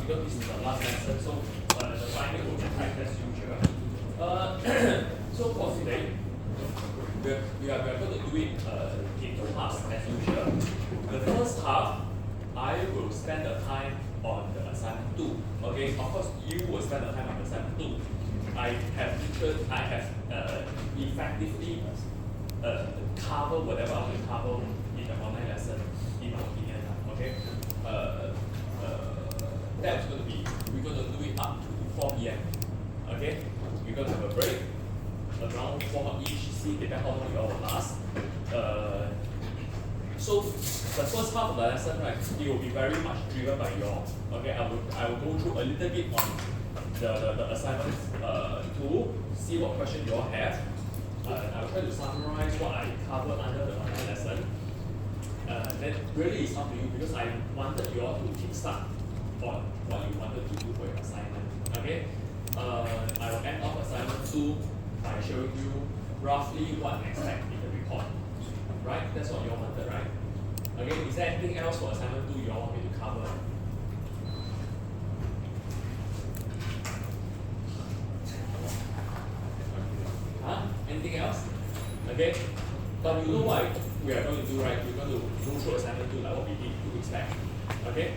because this is the last lesson, so the timing will be tight as usual. So for today, we are going to do it in two halves as usual. The first half, I will spend the time on the assignment 2. Okay, of course you will spend the time on the assignment 2. I have effectively cover whatever I will cover in the online lesson, in my opinion. Okay, that's going to be, we're going to do it up to 4 p.m. Okay, we're going to have a break around 4 each. See, depending how long you all will last. So the first half of the lesson, right, it will be very much driven by you all. Okay, I will go through a little bit on the assignment 2, see what question you all have. I will try to summarize what I covered under the online lesson. Then really it's up to you because I wanted you all to kickstart on what you wanted to do for your assignment. Okay, I will end off assignment 2 by showing you roughly what to expect in the report. Right? That's what you all wanted, right? Okay, is there anything else for assignment 2 you all want me to cover? Huh? Anything else? Okay? But you know what we are going to do, right? We're going to go through assignment 2 like what we did 2 weeks back. Okay?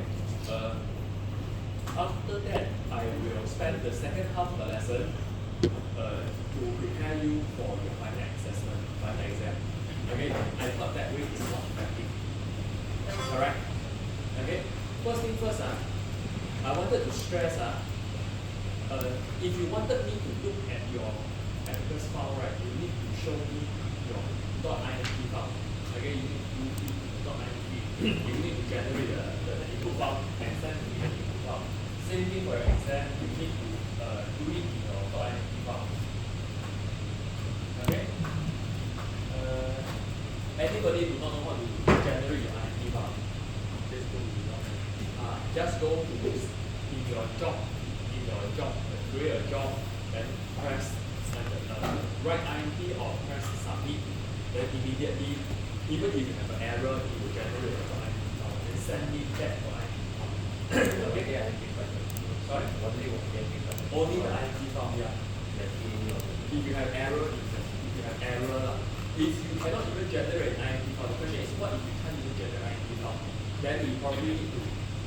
After that, I will spend the second half of the lesson to prepare you for your final assessment, final exam. Okay? I thought that way is not effective. Alright? Okay? First thing first, I wanted to stress if you wanted me to look at your Abacus file, right, you need to show me your .inf file. Okay, you need to do .inf. You need to generate the input file and send me the input file. Same thing for your exam, you need to do it in your .inf file. Okay? Anybody do not know how to generate your INT file? Just go to this in your job, create a job, then press write INT or press submit. Then immediately, even if you have an error, it will generate your INT file. Then send me that for INT file. Okay? Sorry? Only the INT file, yeah. If you have error, if you cannot even generate an INT file, the question is what if you can't even generate an INT file? Then you probably need to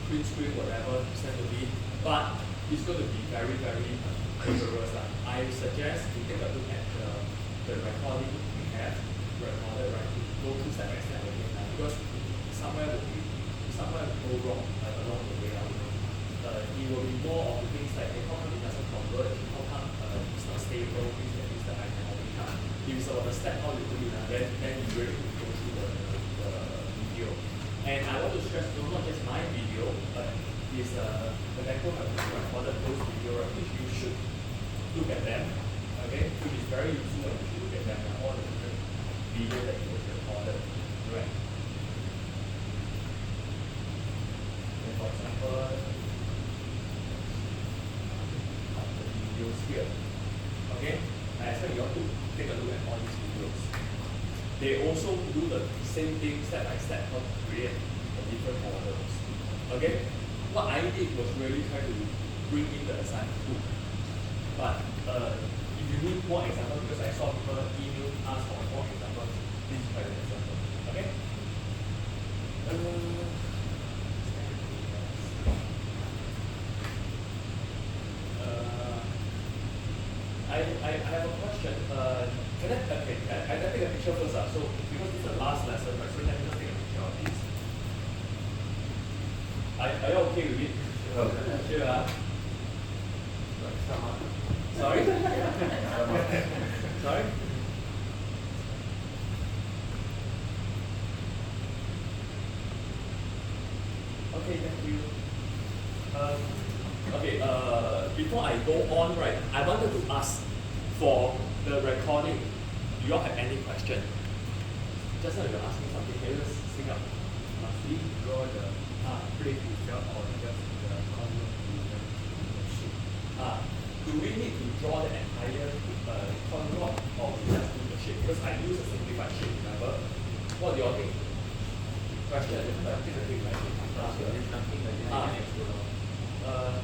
print screen whatever, send to me. But it's going to be very, very rigorous. I suggest you take a look at the recording we have recorded, right? Go through step by step again because somewhere will go wrong along the way. It will be more of the things like how come it doesn't convert, how come it's not stable, things that I can only come. If it's about the step how you do it, then you really need to go through the video. And I want to stress not just my video, but is the Backo have recorded those videos, which you should look at them. Okay, which is very useful and you should look at them and all the different videos that you recorded. Right. And for example, the videos here. Okay, I expect you all to take a look at all these videos. They also do the same thing step by step how to create the different models. Okay? What I did was really try to bring in the assignment 2. But if you need more examples, because I saw people email us for more examples, please try the example. Okay? I have a question. Can I take a picture first? So because this is the last lesson, right? So let me just take a picture of this. Are you okay with it? Sure. Sorry? Sorry? Okay, thank you. Before I go on, right, I wanted to ask for the recording. Do you all have any question? Just now you were asking something. Can you just sing up? Must we draw the plate itself or just the corner of the shape? Do we need to draw the entire contour or we just do the shape? Because I use a simplified shape, remember? What do you all think? Question? There's nothing like this.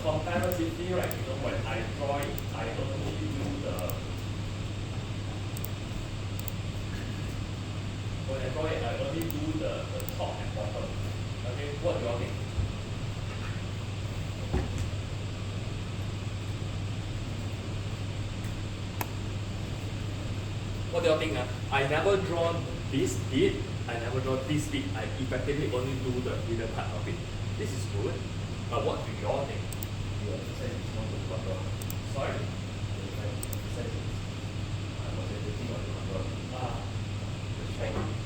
comparatively, right, you know, when I draw it, I only do the when I draw it, I only do the top and bottom. Okay, what do you all think? What do you all think? I never draw this bit, I never draw this bit, I effectively only do the middle part of it. This is good, but what do you all think? You exercise is not the control. Sorry? Exercise is concentrating on the control. The strength.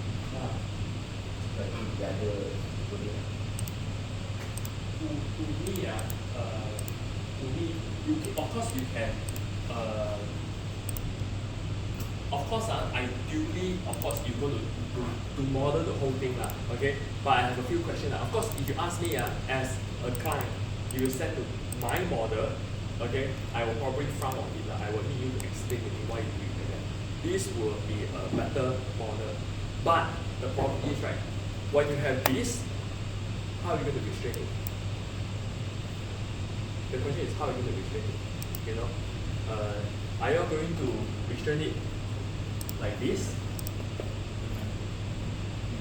But the other body. To me, you can, of course you can, of course, ideally, of course, you go to model the whole thing, okay? But I have a few questions. Of course, if you ask me as a client, you will send to my model, okay? I will probably frown on it. I will need you to explain to me why you do it like that. This will be a better model. But the problem is, right, when you have this, how are you going to restrain it? The question is, how are you going to restrain it? You know, are you going to restrain it like this?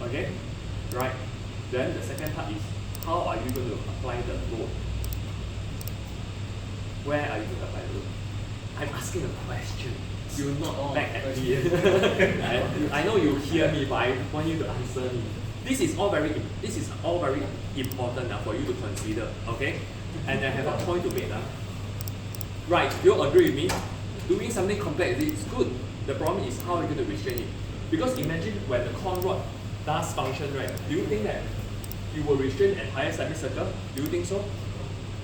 Okay, right. Then the second part is, how are you going to apply the load? Where are you going to apply the load? I'm asking a question. You're not back at me. I know you hear me, but I want you to answer me. This is all very important for you to consider. Okay, and I have a point to make. Right, you agree with me? Doing something complex is good. The problem is how are you going to restrain it? Because imagine when the con rod does function, right? Do you think that you will restrain the entire semicircle? Do you think so?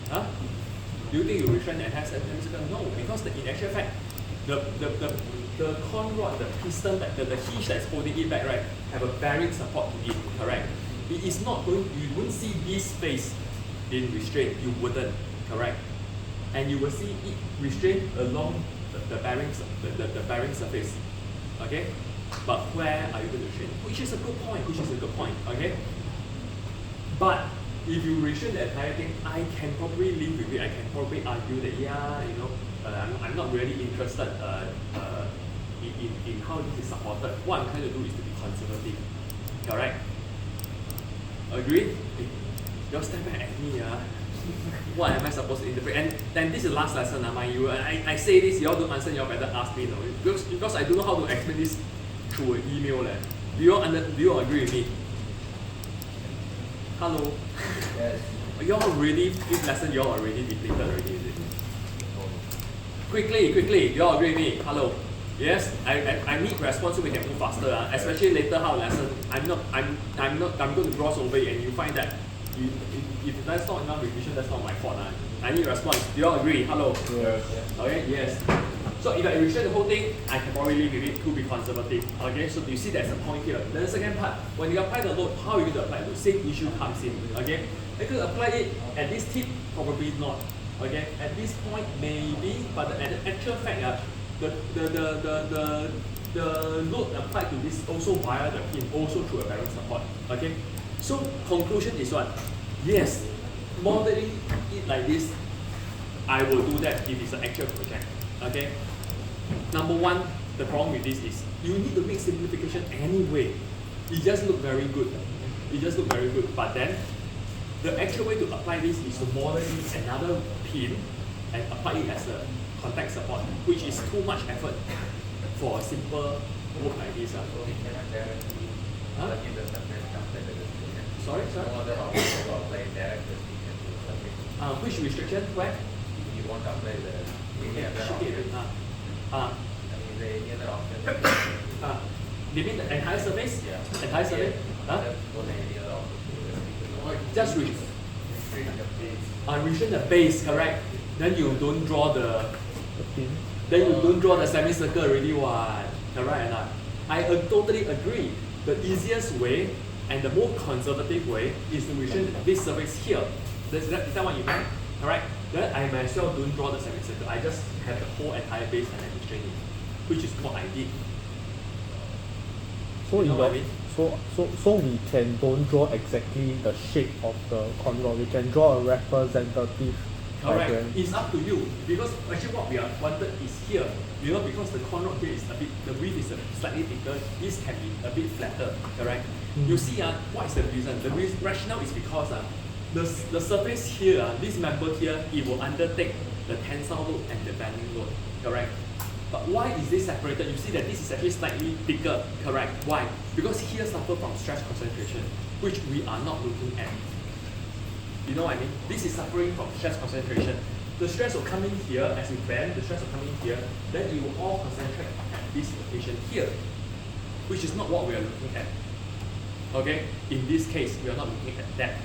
Huh? Do you think you restrain the entire semicircle? No, because in actual fact, the con rod, the piston, the hinge that's holding it back, right, have a bearing support to it, correct? It is not going, you wouldn't see this space being restrained, you wouldn't, correct? And you will see it restrained along the bearing surface, okay? But where are you going to restrain? Which is a good point, okay? But if you restrain the entire thing, I can probably live with it. I can probably argue that, yeah, you know, I'm not really interested in how this is supported. What I'm trying to do is to be conservative, correct? Agree? Y'all step back at me, what am I supposed to interpret? And then this is the last lesson, mind you. I say this, y'all don't answer, y'all better ask me, no? Because I don't know how to explain this through an email. Do you all agree with me? Hello? Yes. Y'all already, this lesson y'all already depleted already, is it? Quickly, y'all agree with me? Hello? Yes, I need response so we can move faster. Especially later how lesson, I'm going to gloss over it and you find that if that's not enough revision, that's not my fault. I need response. Do you all agree? Hello? Yes. Okay, yes. So if I restrain the whole thing, I can probably live with it to be conservative. Okay, so you see there's a point here. Then the second part, when you apply the load, how are you going to apply the load? Same issue comes in. Okay, are you going to apply it at this tip? Probably not. Okay, at this point maybe, but at the actual fact, the load applied to this also via the pin, also through a bearing support. Okay, so conclusion is what? Yes, modeling it like this, I will do that if it's an actual project. Okay. Number one, the problem with this is you need to make simplification anyway. It just look very good. But then the actual way to apply this is to model in another pin and apply it as a contact support, which is too much effort for a simple work like this. So we cannot directly plug in the subnet after the restriction. Sorry? No other option to apply direct restriction to the subnet. Which restriction? Where? You won't apply any other option. Is there any other option? You mean the entire surface? Yeah. Entire surface? Don't have any other option. Just restrict the base. Restrict the base, correct? Then you don't draw the pin. Then you don't draw the semicircle already, what? Correct or not? I totally agree. The easiest way and the more conservative way is to restrict this surface here. Is that what you meant? Alright? Then I might as well don't draw the semicircle. I just have the whole entire base and then restrain it, which is what I did. So You know what I mean? so we don't draw exactly the shape of the contour. We can draw a representative Correct. Okay. It's up to you because actually what we are wanted is here. You know, because the corner here is a bit, the width is slightly thicker. This can be a bit flatter. Correct. You see, what is the reason? The rationale is because the surface here, this member here, it will undertake the tensile load and the bending load. Correct. But why is this separated? You see that this is actually slightly thicker. Correct. Why? Because here suffer from stress concentration, which we are not looking at. You know what I mean? This is suffering from stress concentration. The stress will come in here as you bend, the stress will come in here, then it will all concentrate at this location here, which is not what we are looking at. Okay? In this case, we are not looking at that.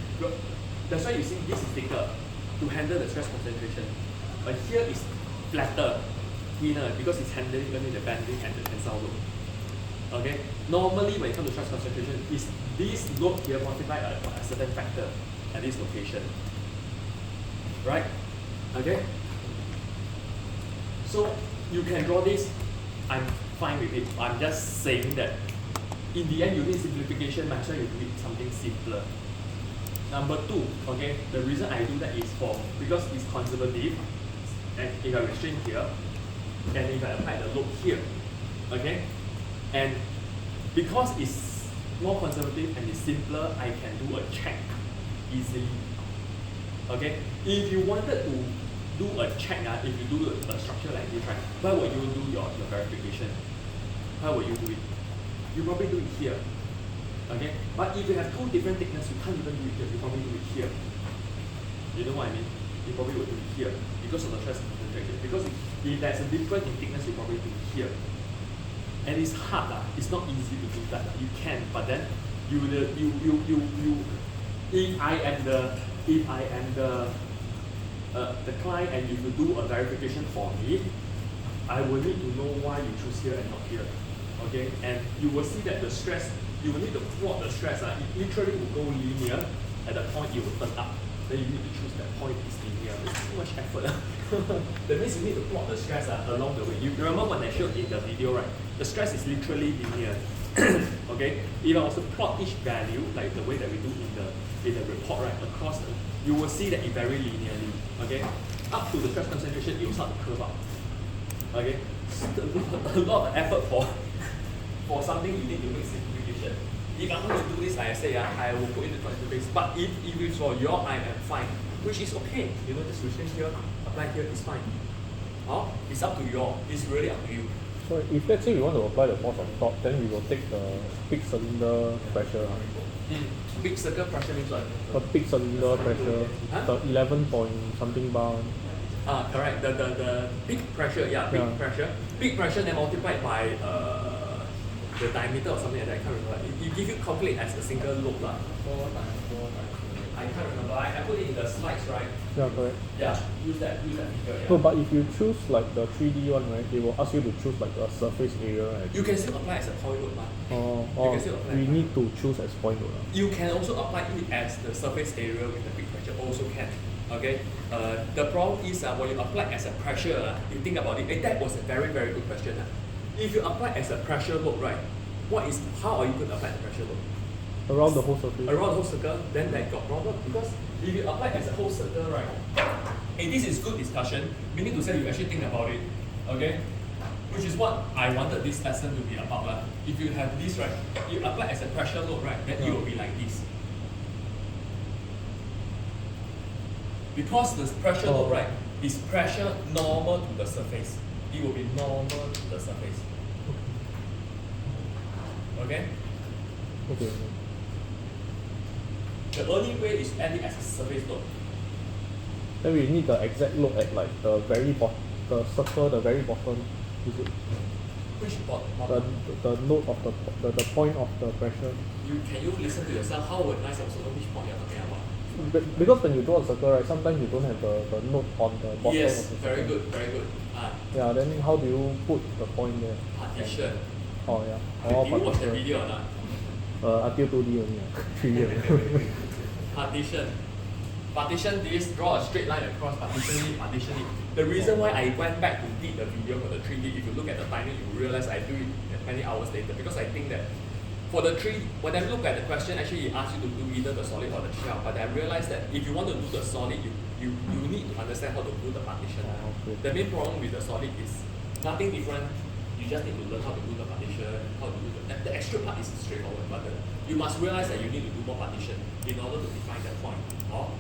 That's why you see this is thicker to handle the stress concentration. But here is flatter, thinner, because it's handling only the bending and the tensile load. Okay? Normally, when it comes to stress concentration, is this load here multiplied by a certain factor at this location. Right? Okay? So you can draw this, I'm fine with it. I'm just saying that in the end you need simplification, might as well you do it something simpler. Number two, okay, the reason I do that is because it's conservative, and if I restrain here, and if I apply the load here, okay, and because it's more conservative and it's simpler, I can do a check easily. Okay, if you wanted to do a check, if you do a structure like this, right, where would you do your verification? How would you do it? You probably do it here. Okay, but if you have two different thickness, you can't even do it here. You probably do it here. You know what I mean? You probably would do it here because of the stress concentration. Because if there's a difference in thickness, you probably do it here. And it's hard, it's not easy to do that. You can, but then if I am the client and if you do a verification for me, I will need to know why you choose here and not here. Okay, and you will see that the stress, you will need to plot the stress. It literally will go linear at the point it will turn up. Then you need to choose that point is linear. It's too much effort. That means you need to plot the stress along the way. You remember when I showed in the video, right? The stress is literally linear. Okay, if I also plot each value like the way that we do in the report, right, across you will see that it very linearly. Okay, up to the stress concentration, it will start to curve up. Okay, a lot of effort for something you need to make simplification. If I'm going to do this, like I say, I will put in the concentration. But if it's for your eye, I'm fine, which is okay. You know, just restrict here, apply here is fine. It's up to you. It's really up to you. So if let's say we want to apply the force on top, then we will take the big cylinder pressure. Big circle pressure means what? The big cylinder pressure, the 11 point something bar. Correct. The big pressure, big pressure. Big pressure then multiplied by the diameter or something like that. I can't remember. It give you calculate as a single loop. 4 times 4 times. I can't remember. I put it in the slides, right? Yeah, correct. Yeah, use that figure. Yeah. No, but if you choose like the 3D one, right, they will ask you to choose like a surface area. Right? You can still apply as a point load. Or we need to choose as point load. You can also apply it as the surface area with the big pressure. Also can. Okay. The problem is when you apply as a pressure, you think about it. That was a very very good question. If you apply as a pressure load, right? How are you going to apply the pressure load? Around the whole surface. Around the whole circle, then that got problem because if you apply as a whole circle, right? And this is good discussion. We need to say you actually think about it, okay? Which is what I wanted this lesson to be about. If you have this, right, you apply as a pressure load, right, then it will be like this. Because the pressure load, right, is pressure normal to the surface. It will be normal to the surface. Okay? Okay. The only way is add it as a surface load. Then we need the exact load at like the very bottom, the circle, the very bottom. Is it? Which bottom? The load of the point of the pressure. Can you listen to yourself? How would I also know which point you're talking about? Because when you draw a circle, right, sometimes you don't have the note on the bottom Yes, of the very circle. good, very good. Yeah, then how do you put the point there? Partition. Oh yeah. Did you watch the video or not? Until 2D only. 3 years. Partition. Partition this, draw a straight line across, partition it. The reason why I went back to did the video for the 3D, if you look at the timing, you will realize I do it many hours later because I think that for the 3D, when I look at the question, actually it asks you to do either the solid or the shell, but I realized that if you want to do the solid, you need to understand how to do the partition. Okay. The main problem with the solid is nothing different. You just need to learn how to do the partition, how to do the extra part is straightforward, but you must realize that you need to do more partition in order to define that point. Or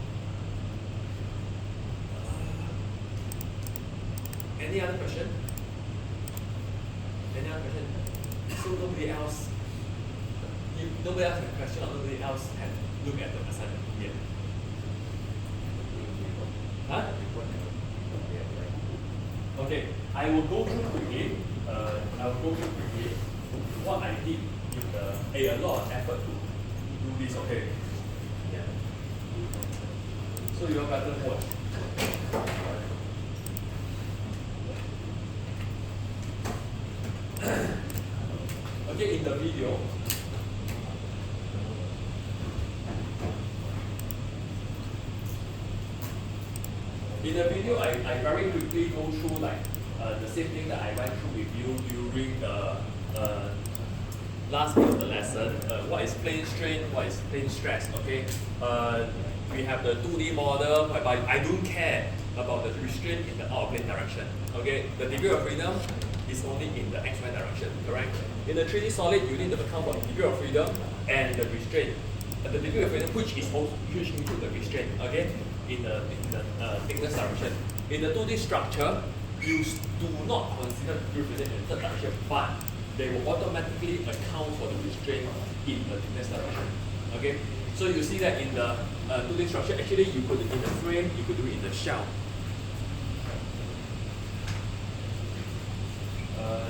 any other question? Any other question? So nobody else has a question or nobody else can look at the assignment yet. Huh? Okay, I will go through quickly. What I did with a lot of effort to do this, okay? Yeah. So you better watch. Okay, in the video, I very quickly go through like the same thing that I went through with you during the last bit of the lesson. What is plane strain? What is plane stress? Okay. We have the 2D model, but I don't care about the restraint in the out of plane direction. Okay. The degree of freedom is only in the XY direction. Correct. In the 3D solid, you need to account for the degree of freedom and the restraint. The degree of freedom, which include the restraint. Okay. In the thickness direction. In the 2D structure, you do not consider degree of freedom in the third direction, but they will automatically account for the restraint in the thickness direction. Okay, so you see that in the 2D structure, actually you could in the frame, you could do it in the shell.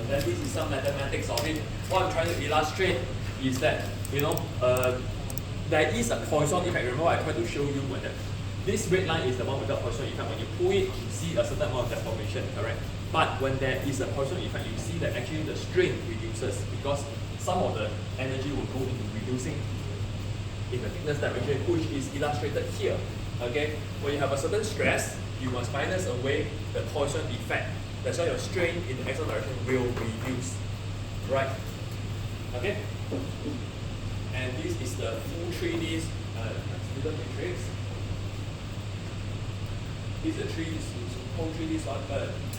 Then this is some mathematics of it. What I'm trying to illustrate is that there is a Poisson effect. Remember I tried to show you when this red line is the one with the Poisson effect. When you pull it, you see a certain amount of deformation, correct? But when there is a Poisson effect, you see that actually the strain reduces because some of the energy will go into reducing in the thickness direction, which is illustrated here. Okay, when you have a certain stress, you must minus away the Poisson effect. That's why your strain in the x direction will reduce, right? Okay, and this is the full 3D student matrix. This is the whole 3D solid,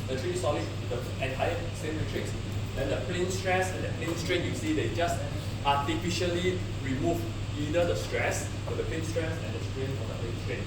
the 3D solid, the entire same matrix. Then the plane stress and the plane strain, you see they just artificially remove either the stress or the plane stress and the strain from the plane strain.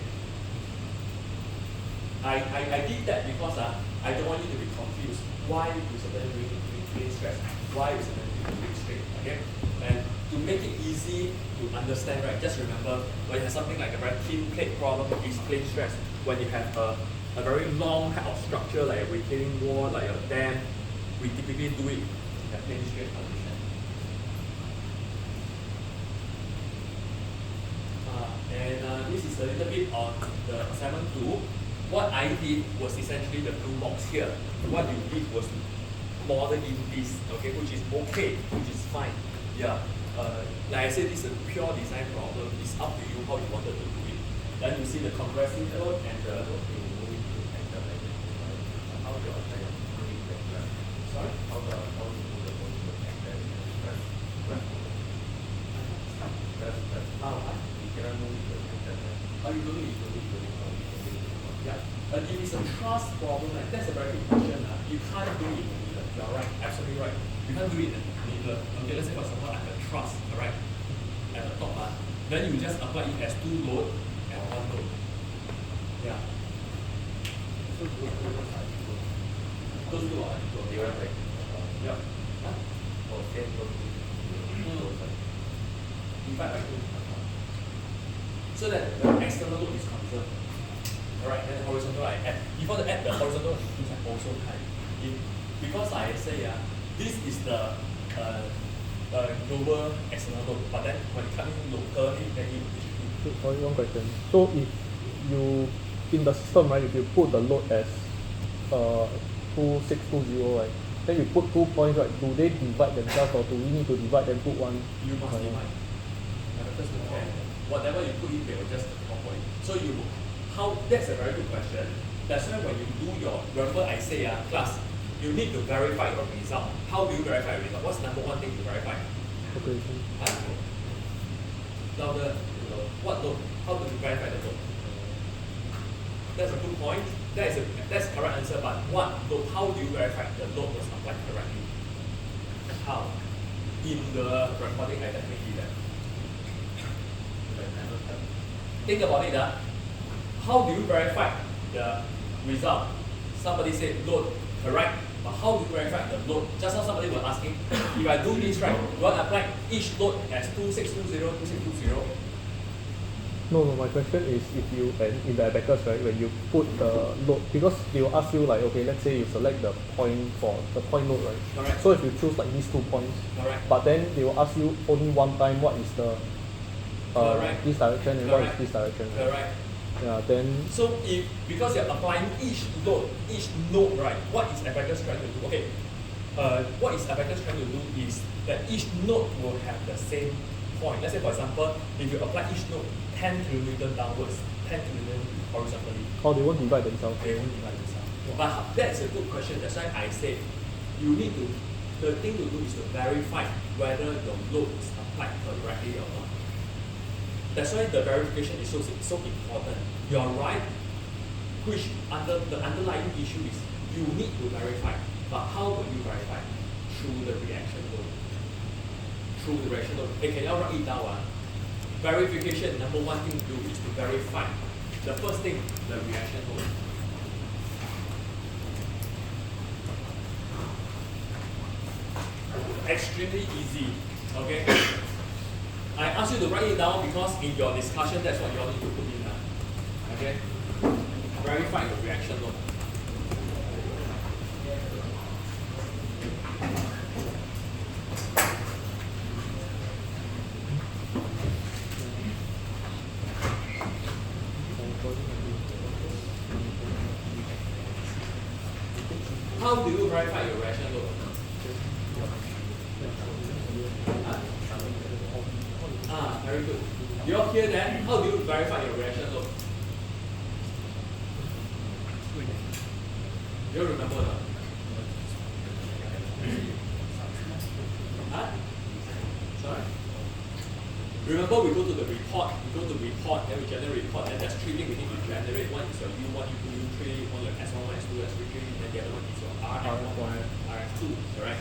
I did that because I don't want you to be confused. Why is certain doing plane stress? Why is certain doing plane strain? Okay? And to make it easy to understand, right, just remember when you have something like a very thin plate problem, is plane stress. When you have a very long kind of structure like a retaining wall, like a dam, we typically do it in a plane strain condition. And this is a little bit on the assignment 2. What I did was essentially the blue box here. What you did was model in this, okay, which is okay, which is fine. Yeah. Like I said, this is a pure design problem. It's up to you how you wanted to do it. Then you see the compressive load and the sorry? Yeah. But if it's a trust problem, like, that's a very big question. You can't do it in the middle. You're right, absolutely right. You can't do it in the middle. Okay, let's say for example, like a truss, alright, at the top. Then you just apply it as 2 load and 1 load. Yeah. Those two are equal. Yeah. Huh? Divide by 2. So that the external load is conserved. Alright, then horizontal I add. If you want to add the horizontal, you can also type. Because I say this is the global external load, but then when it comes in locally, then it will distribute. Sorry, one question. So if you in the system, right, if you put the load as 2620, right, then you put 2 points, right, do they divide themselves or do we need to divide and put one? You must divide. Just don't care. Whatever you put in, they will just incorporate. So that's a very good question. That's why when you do remember I say class, you need to verify your result. How do you verify your result? What's number one thing to verify? Okay. Louder. What load? How do you verify the load? That's a good point. That's correct answer. But what load? How do you verify the load was applied correctly? How? In the recording, I definitely did that. Think about it. How do you verify the result? Somebody said load correct, but how do you verify the load? Just now somebody was asking, if I do this right, do I apply each load as 2620, 2620? No, my question is if you, and in the abacus, right, when you put the load, because they will ask you like, okay, let's say you select the point for the point load, right? Correct. So if you choose like these 2 points, Correct. but then they will ask you only one time what is the Correct. this direction and Correct. what is this direction. Right? Correct. Yeah, then So if because you're applying each load, each node, right? What is abacus trying to do? Okay, what is abacus trying to do is that each node will have the same point. Let's say for example, if you apply each node 10 km downwards, 10 km horizontally, they won't divide themselves. they won't divide themselves. But that's a good question. That's why I say you need to. The thing to do is to verify whether the load is applied correctly or not. That's why the verification is so important. You're right, which the underlying issue is you need to verify. But how will you verify? Through the reaction load. Through the reaction load. Hey, can you write it down? Verification, number one thing to do is to verify. The first thing, the reaction load. Extremely easy. Okay? I ask you to write it down because in your discussion, that's what you all need to put in. Okay? Verify the reaction load. How do you verify your reaction load? Very good. You all hear that? How do you verify your reaction load? You all remember that? Huh? Sorry? Remember we go to the report, then we generate report, and there's 3 things we need to generate. One is your U1, U2, U3, one your S1, S2, S3, and the other one is your RF1, RF2, correct?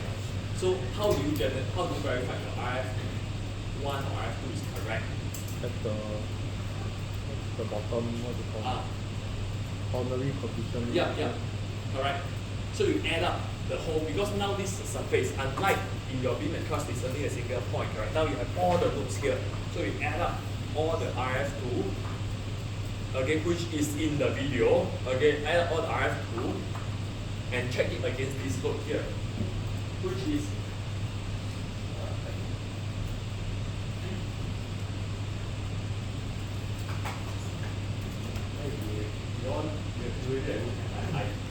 So how do you verify your RF1 or RF2 is correct? At the bottom, what do you call it? Ordinary coefficient. Yeah, correct. So you add up the whole, because now this is a surface, unlike in your beam and truss, it's only a single point, correct? Now you have all the loops here. So you add up all the RF2, okay, which is in the video, okay, add up all the RF2 and check it against this load here, which is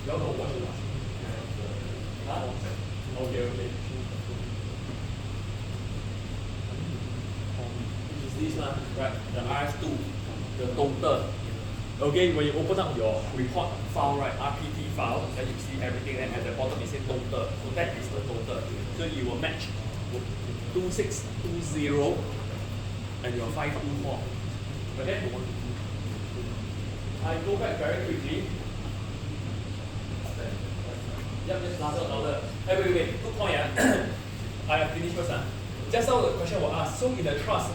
y'all don't watch it. Huh? Okay. Which is this one, right? The RF2, the total. Okay, when you open up your report file, right, RPT file, then you see everything, and at the bottom it says total. So that is the total. So you will match 2620 and your 524. Okay? I go back very quickly. Yep, just louder. Hey, wait, good point. I have finished first. Just now the question was asked, so in the truss,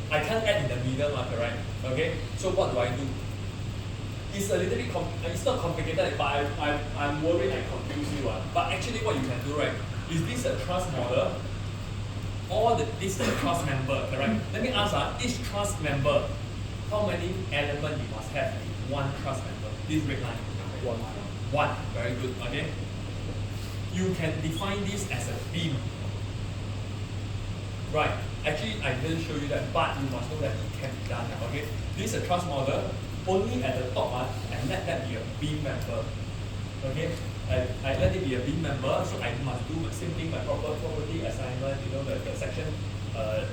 I can't add in the middle, correct? Okay, so what do I do? It's a little bit, it's not complicated, but I'm worried I confuse you. But actually what you can do, right, is this a truss model? This is a truss member, correct? Let me ask, each truss member, how many elements you must have in one truss member? This red line. One. Very good. Okay. You can define this as a beam. Right. Actually, I didn't show you that, but you must know that it can be done. Okay. This is a truss model. Only at the top, and let that be a beam member. Okay. I let it be a beam member, so I must do the same thing by property assignment. You know the section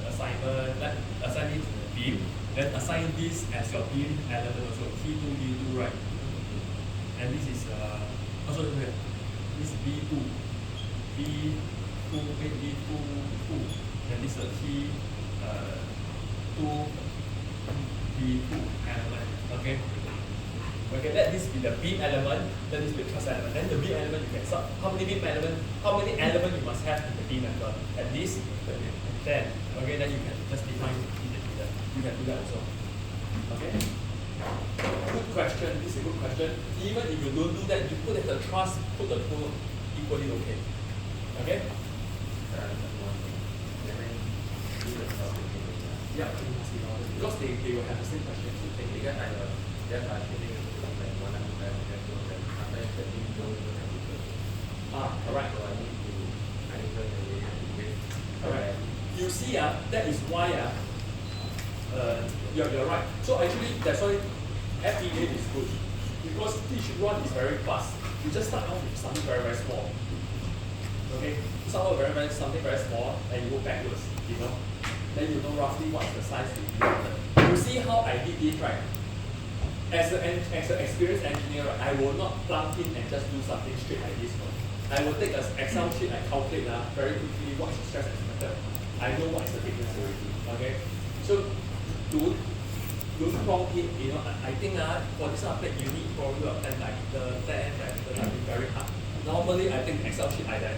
assignment. Assign it to the beam. Then assign this as your beam element also. T2, D2, right? And this is also this is B2, B2, B2, 2, and this is a T2, B2 element. Okay. Okay, let this be the beam element, let this be the truss element. Then the beam element you can sub. How many element you must have in the beam member? At least 10. Okay, then you can just define it. You can do that also. Okay? Good question. This is a good question. Even if you don't do that, you put the truss, put the tool equally okay. Okay? Yeah, because they will have the same question. Alright. Alright. You see, that is why you're right. So actually, that's why FEA is good. Because each run is very fast. You just start off with something very, very small. Okay? Start off with something very small and you go backwards, you know? Then you know roughly what's the size to be wanted. You see how I did this, right? As an experienced engineer, I will not plug in and just do something straight like this. No? I will take an Excel sheet and calculate very quickly what is the stress estimator. I know what is the thickness already. Okay? So don't plug in, you know, I think for this plate you need probably about 10 diameter, that is very hard. Normally I think Excel sheet like that.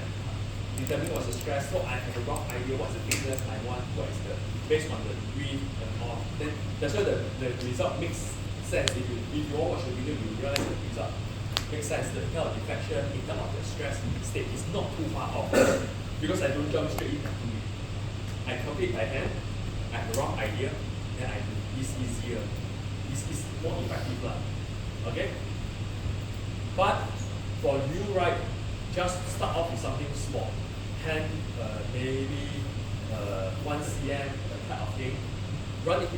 Determine what's the stress, so I have a rough idea what's the thickness I want, what is the based on the width and all. Then that's why the result makes sense. If you all watch the video, you realize the result makes sense. The kind of deflection in terms of the stress state is not too far off. Because I don't jump straight in and do it. I calculate by hand, I have a rough idea, then I do. It's easier. It's more effective. Okay? But for you, right, just start off with something small. Maybe 1 cm type of thing. Run it,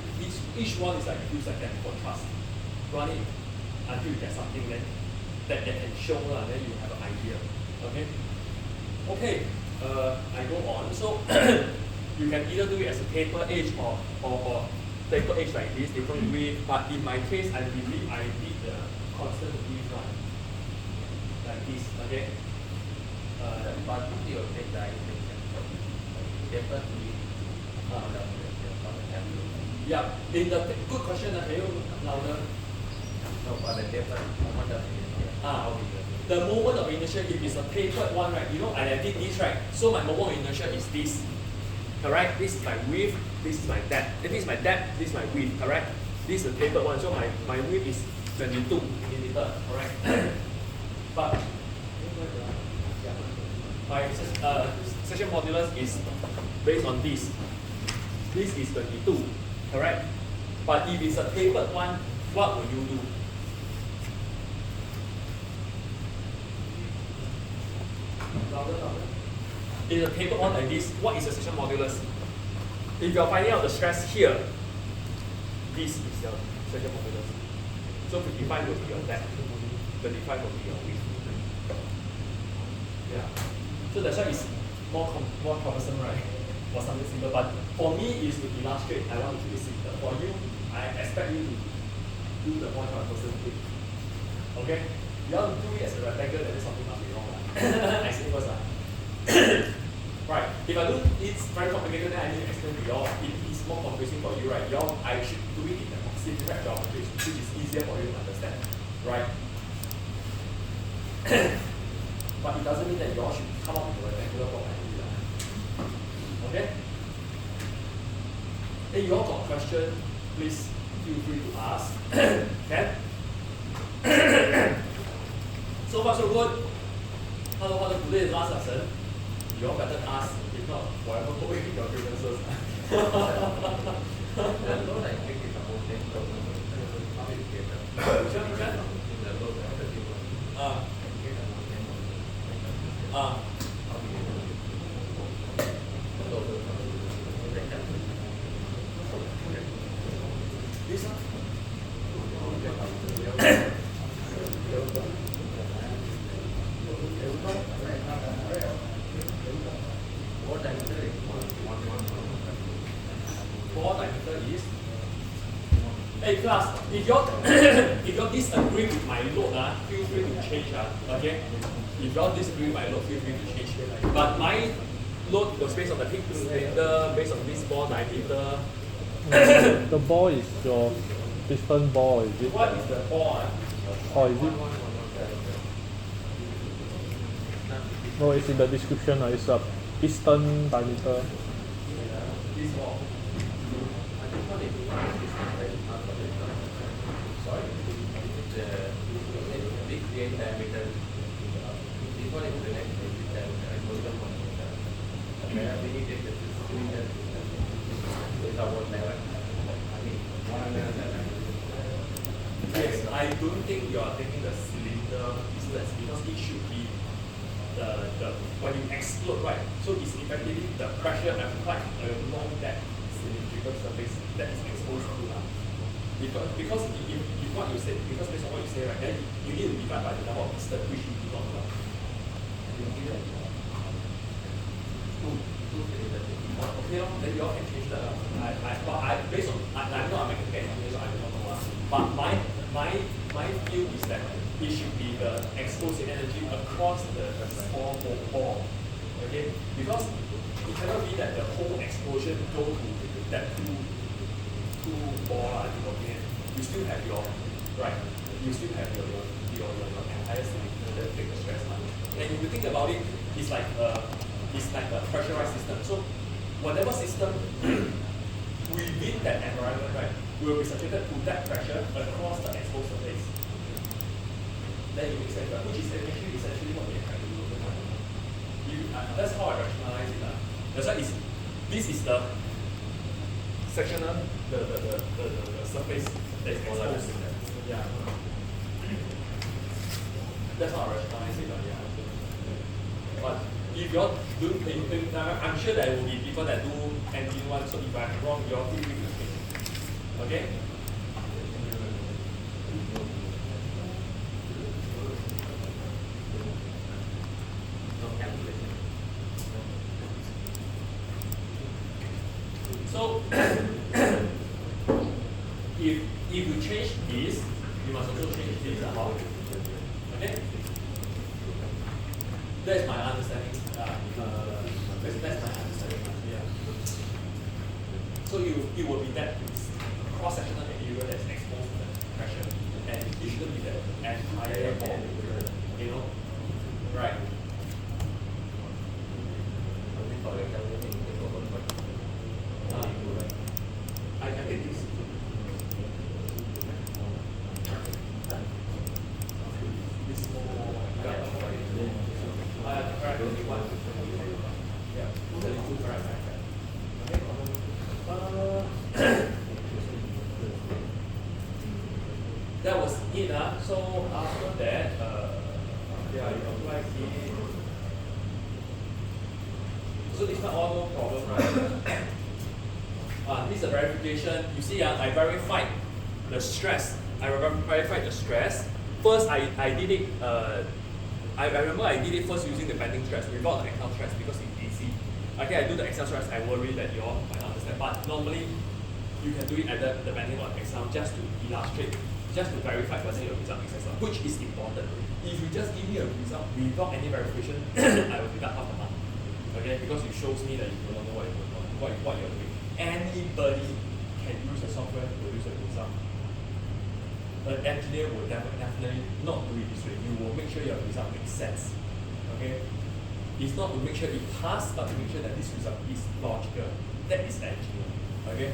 each one is like a few seconds for trust. Run it until you get something then that can show, then you have an idea. Okay? Okay, I go on. So you can either do it as a taper edge or taper edge like this, different width. But in my case, I believe I need the constant width one. Like this, okay? But you will take the taper to be yeah, in the good question, can you louder? No, for the taper, The moment of inertia, if it's a tapered one, right? You know, I did this, right? So my moment of inertia is this. Correct? This is my width, this is my depth. This is my depth, this is my width, correct? This is the tapered one, so my width is 22 millimeter, correct? But my section modulus is based on this. This is 22, correct? But if it's a tapered one, what will you do? If a tapered one like this, what is the section modulus? If you are finding out the stress here, this is your section modulus. So 55 will be your depth, 25 will be your width. Yeah. So that's why it's more troublesome, right? For something simple. But for me, it's to illustrate. I want it to be simple. For you, I expect you to do the more troublesome thing. Okay? You want to do it as a rectangle, then something must be wrong. I say first. Right. If I do it's very complicated, then I need to explain to y'all. If it's more confusing for you, right? I should do it in a simplified geometry, which is easier for you to understand. Right? But it doesn't mean that y'all should come up with a rectangular block like this. Okay? If y'all got a question, please feel free to ask. Okay? So far so good. How today's last lesson? You all better ask, if not, whatever go with your grievances. This one? Hey class, if you disagree with my load, feel free to change. Okay? If you disagree with my load, feel free to change. But my load was based on the Higgs cylinder, based on this ball diameter. The ball is your piston ball, is it? What is the ball? Or is it? No, it's in the description. It's a piston diameter. This wall. Sorry? Big diameter. This one is the next diameter. I told them one. We need to take the cylinder. It's about 11. I mean, 111. Yes, I don't think you are taking the cylinder distance because it should be the when you explode, right? So it's effectively the pressure applied along that cylindrical surface that is exposed to. Because if what you say, because based on what you say, right, then you need to divide by the number of piston which you do not know. Okay, then you all can change that. Based on I'm not a mechanical engineer, so I do not know. But my view is that it should be the exposed energy across the small ball. Okay? Because it cannot be that the whole explosion go to that two ball okay? You still have your right. You still have your entire cylinder that take the stress. And if you think about it, it's like a pressurized system. So whatever system within that environment, right, will be subjected to that pressure across the exposed surface. Then it makes sense, right? Which is actually essentially what we are trying to do. That's how I rationalize it. That's why this is the sectional, the surface that is exposed. Yeah. That's how I rationalize it. Yeah. But if you all do anything, I'm sure there will be people that do engine one, so if I'm wrong, you all feel free to change. Okay? So if you change this, you must also change this. Okay? That's my understanding. That's my understanding. Yeah. So it will be that cross-sectional area that's exposed to the pressure, and it shouldn't be the entire ball. You know, right? I can take this. This more. Correct. One. Yeah. 32. Correct. That was it. So after that, yeah, you apply it. So this one all no problem, right? This is a verification. You see, I verified the stress. I verified the stress. First, I did it. I remember I did it first using the bending stress without the axial stress because it's easy. Okay, I do the axial stress. I worry that you all might understand, but normally you can do it either the bending or axial just to illustrate, just to verify whether your result makes sense, which is important. If you just give me a result without any verification, I will deduct half the mark. Okay, because it shows me that you don't know what you're doing. Anybody can use the software to produce a result. An engineer will definitely not do it this way. You will make sure your result makes sense. Okay? It's not to make sure it passes, but to make sure that this result is logical. That is engineer. Okay?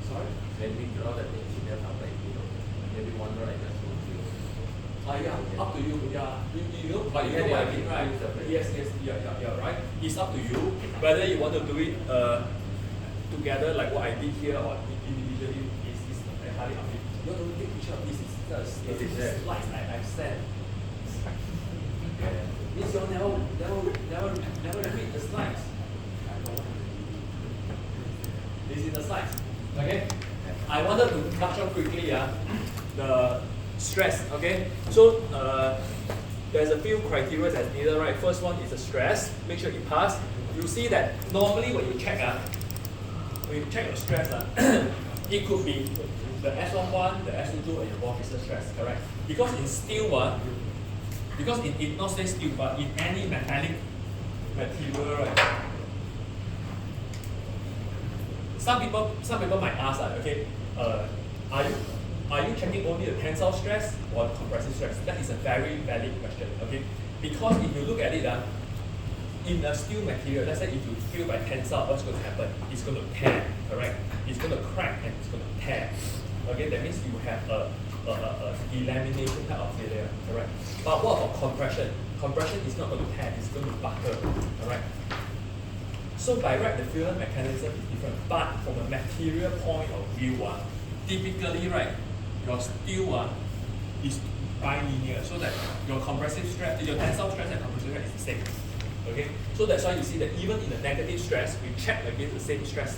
Sorry? When we draw the things, you just apply maybe one draw like that. Yeah, up to you. Yeah, you know, but you know what I mean, right? Yes, yeah, right. It's up to you whether you want to do it together like what I did here or individually. Is entirely up to you. You want to take picture of this? It's the slides I've sent. Means you all never read the slides. This is the slides. Okay. I wanted to touch on quickly. The stress, okay? So there's a few criteria that's needed, right? First one is the stress. Make sure it pass. You see that normally when you check your stress, it could be the S11, the S22, and your ball fixed stress, correct? Because in steel, because it not say steel, but in any metallic material, right? some people might ask, okay, are you checking only the tensile stress or the compressive stress? That is a very valid question, okay? Because if you look at it, in a steel material, let's say if you feel by tensile, what's going to happen? It's going to tear, correct? It's going to crack and it's going to tear. Okay, that means you have a delamination type of failure, correct? But what about compression? Compression is not going to tear, it's going to buckle, correct? So by right, the failure mechanism is different. But from a material point of view, typically, right, your steel is bilinear, so that your compressive stress, your tensile stress and compressive stress is the same. Okay, so that's why you see that even in the negative stress, we check against the same stress,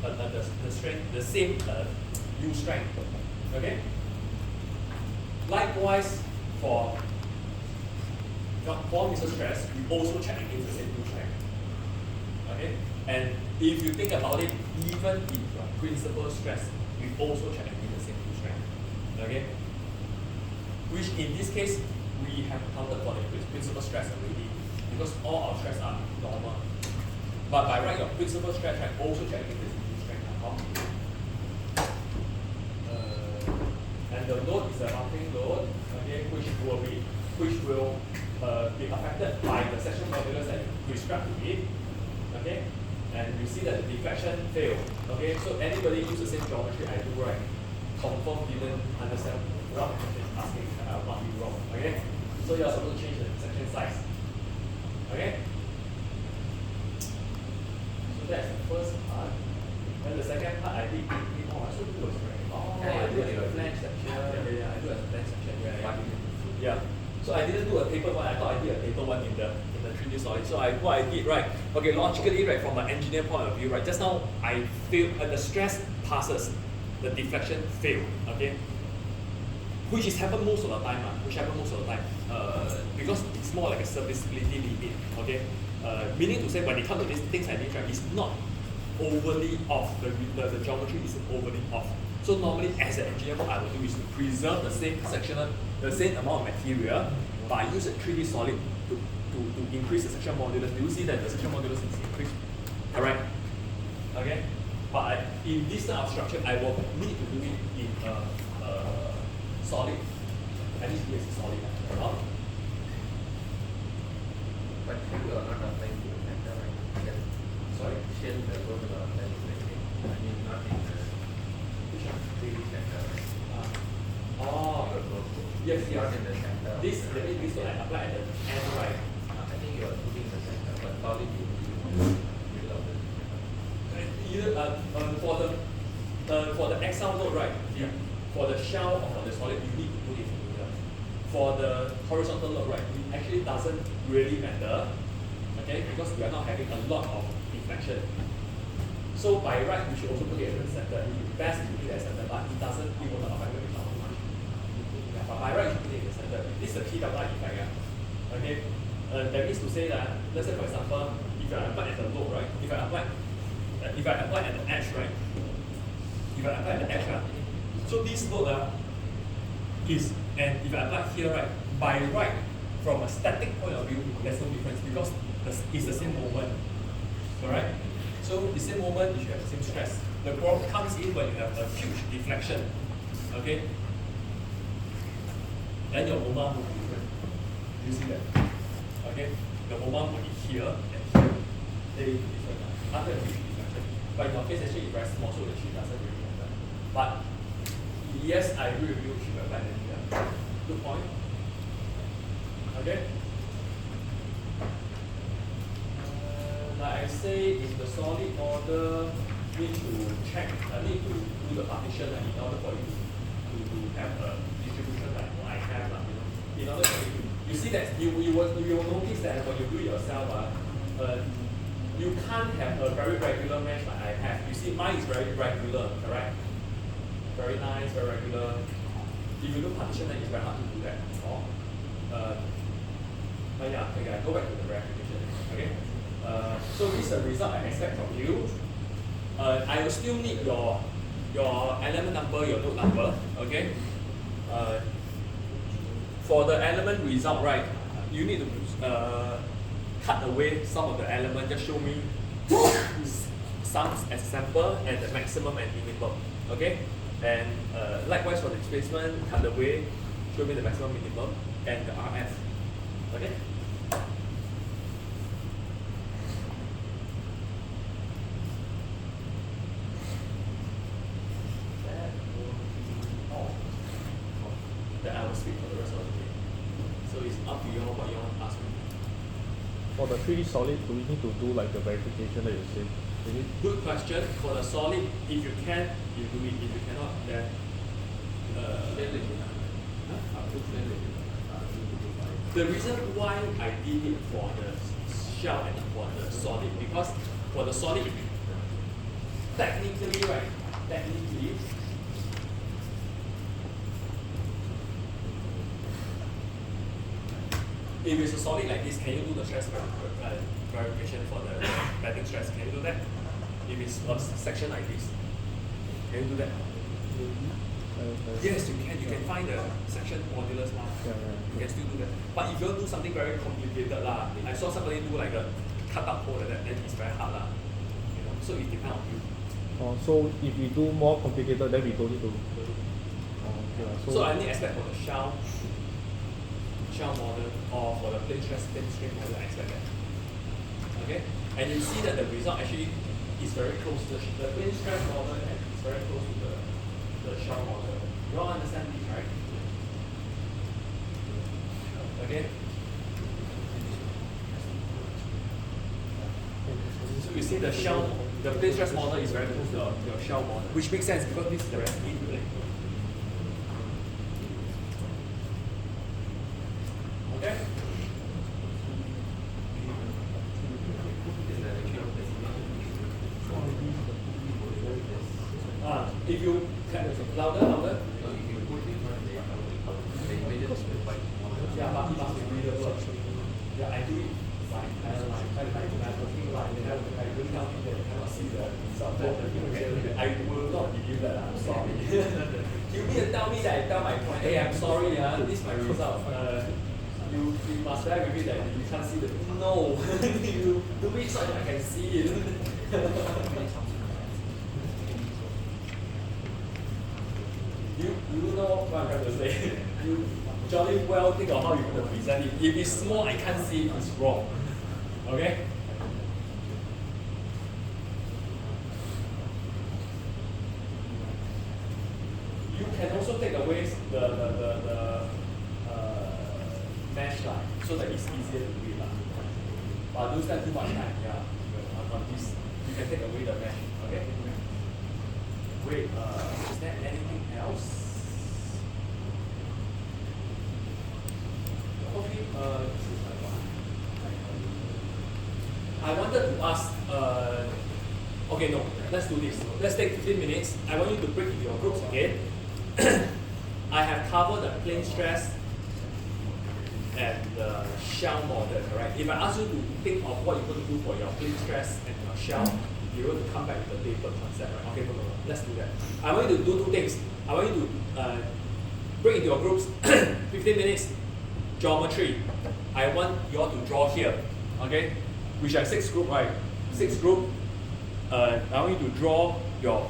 the strength, the same U strength. Okay. Likewise, for missile stress, we also check against the same U strength. Okay, and if you think about it, even if your principal stress, we also check against the same U strength. Okay, which in this case we have accounted for the principal stress already, because all our stress are normal. But by right, your principal stress also check against the U strength. And the load is a bumping load, okay, which will be affected by the section modulus that you prescribe to it. Okay, and you see that the deflection failed. Okay, so anybody use the same geometry I do, right? Confirm didn't understand what I'm asking what you wrong. Okay, so you're supposed to change the section size. Okay, so that's the first part. And the second part I did I also do a strength. I do a flange section. I do a flange section. Yeah. So I didn't do a paper one. I thought I did a paper one in the 3D solid. So what I did, right? Okay, logically, right, from an engineer point of view, right, just now I feel the stress passes, the deflection failed. Okay, which is happen most of the time. Because it's more like a serviceability limit. Okay, meaning to say when it comes to these things like this, right, it's not overly off. The geometry isn't overly off. So normally, as an engineer, what I will do is to preserve the same sectional, the same amount of material, but I use a 3D solid to increase the section modulus. Do you see that the section modulus is increased? Alright. Okay. But in this type of structure, I will need to do it in solid. At least here is solid. But you are not applying to the center, right? Sorry? Shell the load are applying to the center. I mean, not in the 3D center, right? Yes, Not in the center. This one I apply at the end, right? I think you are putting the center, but solid you will be middle of the Either for the axial load, right? Yeah. For the shell or for the solid, you need to put it in the middle. For the horizontal load, right, it actually doesn't really matter, okay, because we are not having a lot of deflection. So by right, we should also put it at the center. It would be best if you put it at the center, but it will not affect the result too much. Yeah, but by right, you should put it in the center. This is the PWI effect. Yeah. Okay. That means to say that, let's say for example, if I apply at the load, right? If I apply at the edge, right? So this load is, and if I apply here, right? By right, from a static point of view, there's no difference because it's the same moment. Alright? So the same moment, you should have the same stress. The problem comes in when you have a huge deflection. Okay? Then your moment will be different. Do you see that? Okay? The moment will be here and here. They will be different after a huge deflection. But in your case, actually, it's very small, so the sheet doesn't really matter. But yes, I agree with you, should apply the here. Good point. Okay? Like I say, in the solid order, need to check, need to do the partition in order for you to have a distribution like what I have. In order for you see that you will notice that when you do it yourself, you can't have a very regular mesh like I have. You see, mine is very regular, correct? Very nice, very regular. If you do partition, then it's very hard to do that. But yeah, okay, I go back to the verification. Okay. So this is the result I expect from you. I will still need your element number, your node number. Okay. For the element result, right, you need to cut away some of the element. Just show me sums as sample and the maximum and minimum. Okay? And likewise for the displacement, cut away, show me the maximum, minimum, and the RF. Okay? That I will speak for the rest of the day. So it's up to you all what you want to ask me. For the 3D solid, do we need to do like the verification that you said? We need Good question. For the solid, if you can, you do it. If you cannot, then the reason why I did it for the shell and for the solid, because for the solid, technically, right? Technically, if it's a solid like this, can you do the stress verification for the bending stress? Can you do that? If it's a section like this, can you do that? Yes, you can. You can find the section modulus now. You can still do that. But if you do something very complicated lah, I saw somebody do like a cut up hole like that, then it's very hard lah. You know, so it depends on you. so if we do more complicated, then we don't need to. So I only expect for the shell model or for the plane stress plane strain model, I expect that. Okay, and you see that the result actually is very close to the plane stress model and it's very close to the shell model. You all understand this, right? Okay. So you see the plane stress model is very close to your shell model, which makes sense because this is the recipe plane. Okay. If you can louder. Yeah, but it must be readable. Yeah, I do it like I will tell you that I cannot see the result. I will not believe that. I'm sorry. You need to tell me that I tell my point. Hey, I'm sorry. This is my result. You must bear with me that you can't see the. No, you do it so that I can see it. You know what I'm trying to say. You jolly well think of how you're going to present it. If it's small, I can't see it, it's wrong. Okay? You can also take away the mesh line so that it's easier to read. But don't spend too much time, on this. You can take away the mesh. Okay? Wait, is there anything else? Okay, I wanted to ask, okay, no, let's do this. Let's take 15 minutes. I want you to break into your groups again. I have covered the plane stress and the shell model, correct? If I ask you to think of what you're going to do for your plane stress and your shell, you're going to come back with the tapered concept, right? Okay, no, let's do that. I want you to do two things. I want you to break into your groups, 15 minutes, geometry. I want you all to draw here, okay? We have 6 group, right? 6 group. I want you to draw your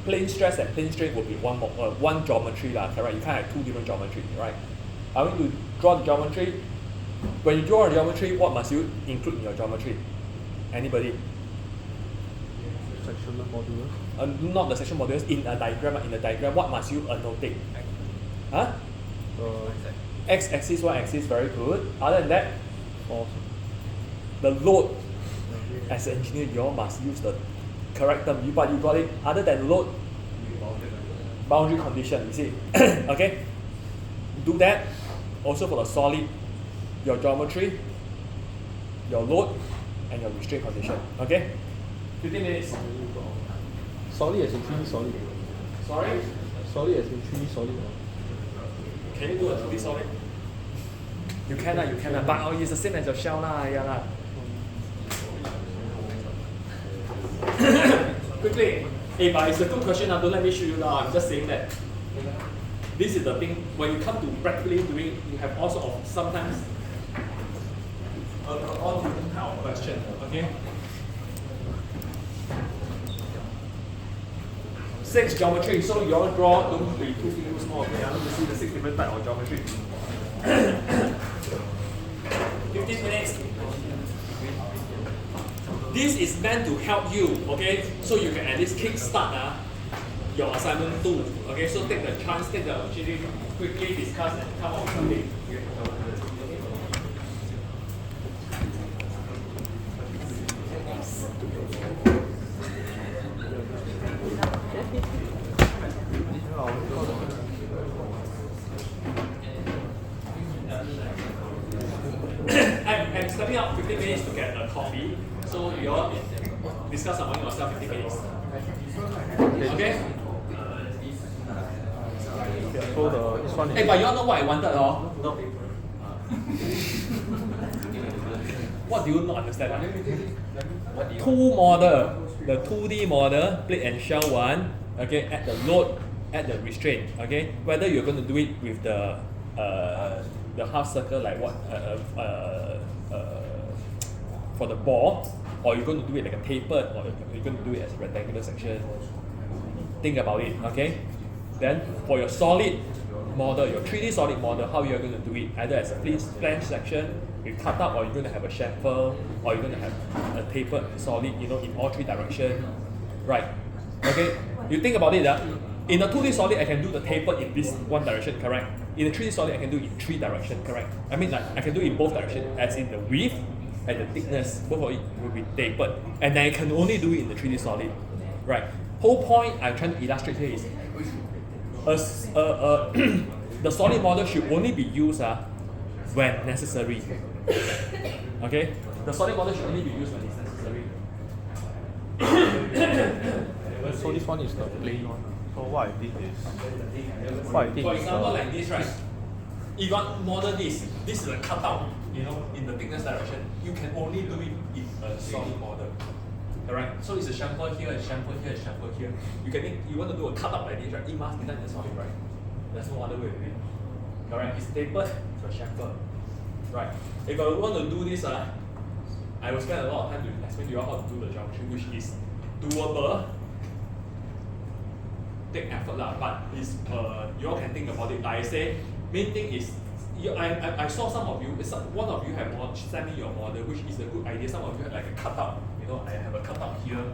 plane stress and plane strain will be one geometry, correct? You can't have 2 different geometry, right? I want you to draw the geometry. When you draw a geometry, what must you include in your geometry? Anybody? Sectional modulus. Not the section modulus, in a diagram. In the diagram, what must you annotate? Huh? X-axis, Y-axis, very good. Other than that, the load, as an engineer, you all must use the correct term. But you got it. Other than load, boundary condition, you see. Okay? Do that. Also for the solid, your geometry, your load, and your restraint condition. Okay? 15 minutes. Solid as in 3D solid. Sorry? Solid as in 3D solid. Can you do a 2D solid? You can, but it's the same as your shell, yeah. Quickly, but it's a good question, don't let me show you now. I'm just saying that this is the thing, when you come to practically doing, you have also sometimes all different kind of question, okay? 6 geometry. So you all draw, don't be too small. Okay, I want to see the 6 different type of geometry. 15 minutes. This is meant to help you, okay? So you can at least kickstart your assignment too. Okay, so take the chance, take the opportunity, quickly discuss and come up with something. I'm stepping out 15 minutes to get a coffee. So you all discuss among yourself 15 minutes. Okay? So this one is. Hey, but you all know what I wanted, oh? No. What do you not understand? Two model, the 2D model, plate and shell one, okay, add the load, add the restraint, okay? Whether you're going to do it with the half circle like what for the ball, or you're going to do it like a tapered, or you're going to do it as a rectangular section. Think about it, okay? Then for your solid model, your 3D solid model, how you're going to do it, either as a flange section with cut up, or you're going to have a chamfer, or you're going to have a tapered solid, you know, in all 3 directions, right? Okay, you think about it. In a 2D solid, I can do the tapered in this one direction, correct? In a 3D solid, I can do it in 3 directions, correct? I mean, like, I can do it in both directions, as in the width and the thickness, both of it will be tapered, and I can only do it in the 3D solid, right? Whole point I'm trying to illustrate here is the solid model should only be used when necessary. Okay? The solid model should only be used when it's necessary. So this one is the plain one. So what I did is, what I did For is, example, like this, right? If you want to model this is a cutout, you know, in the thickness direction. You can only do it in a solid model. Alright, so it's a chamfer here, a chamfer here, a chamfer here. You want to do a cutout like this, right? It must be done in the solid, right? There's no other way to do it. Correct? It's tapered to a chamfer. Right. If I want to do this, I will spend a lot of time to explain to you how to do the geometry, which is doable. Take effort but it's you all can think about it. Like I say, main thing is I saw some of you, one of you have sent me your model, which is a good idea. Some of you have like a cutout. You know, I have a cutout here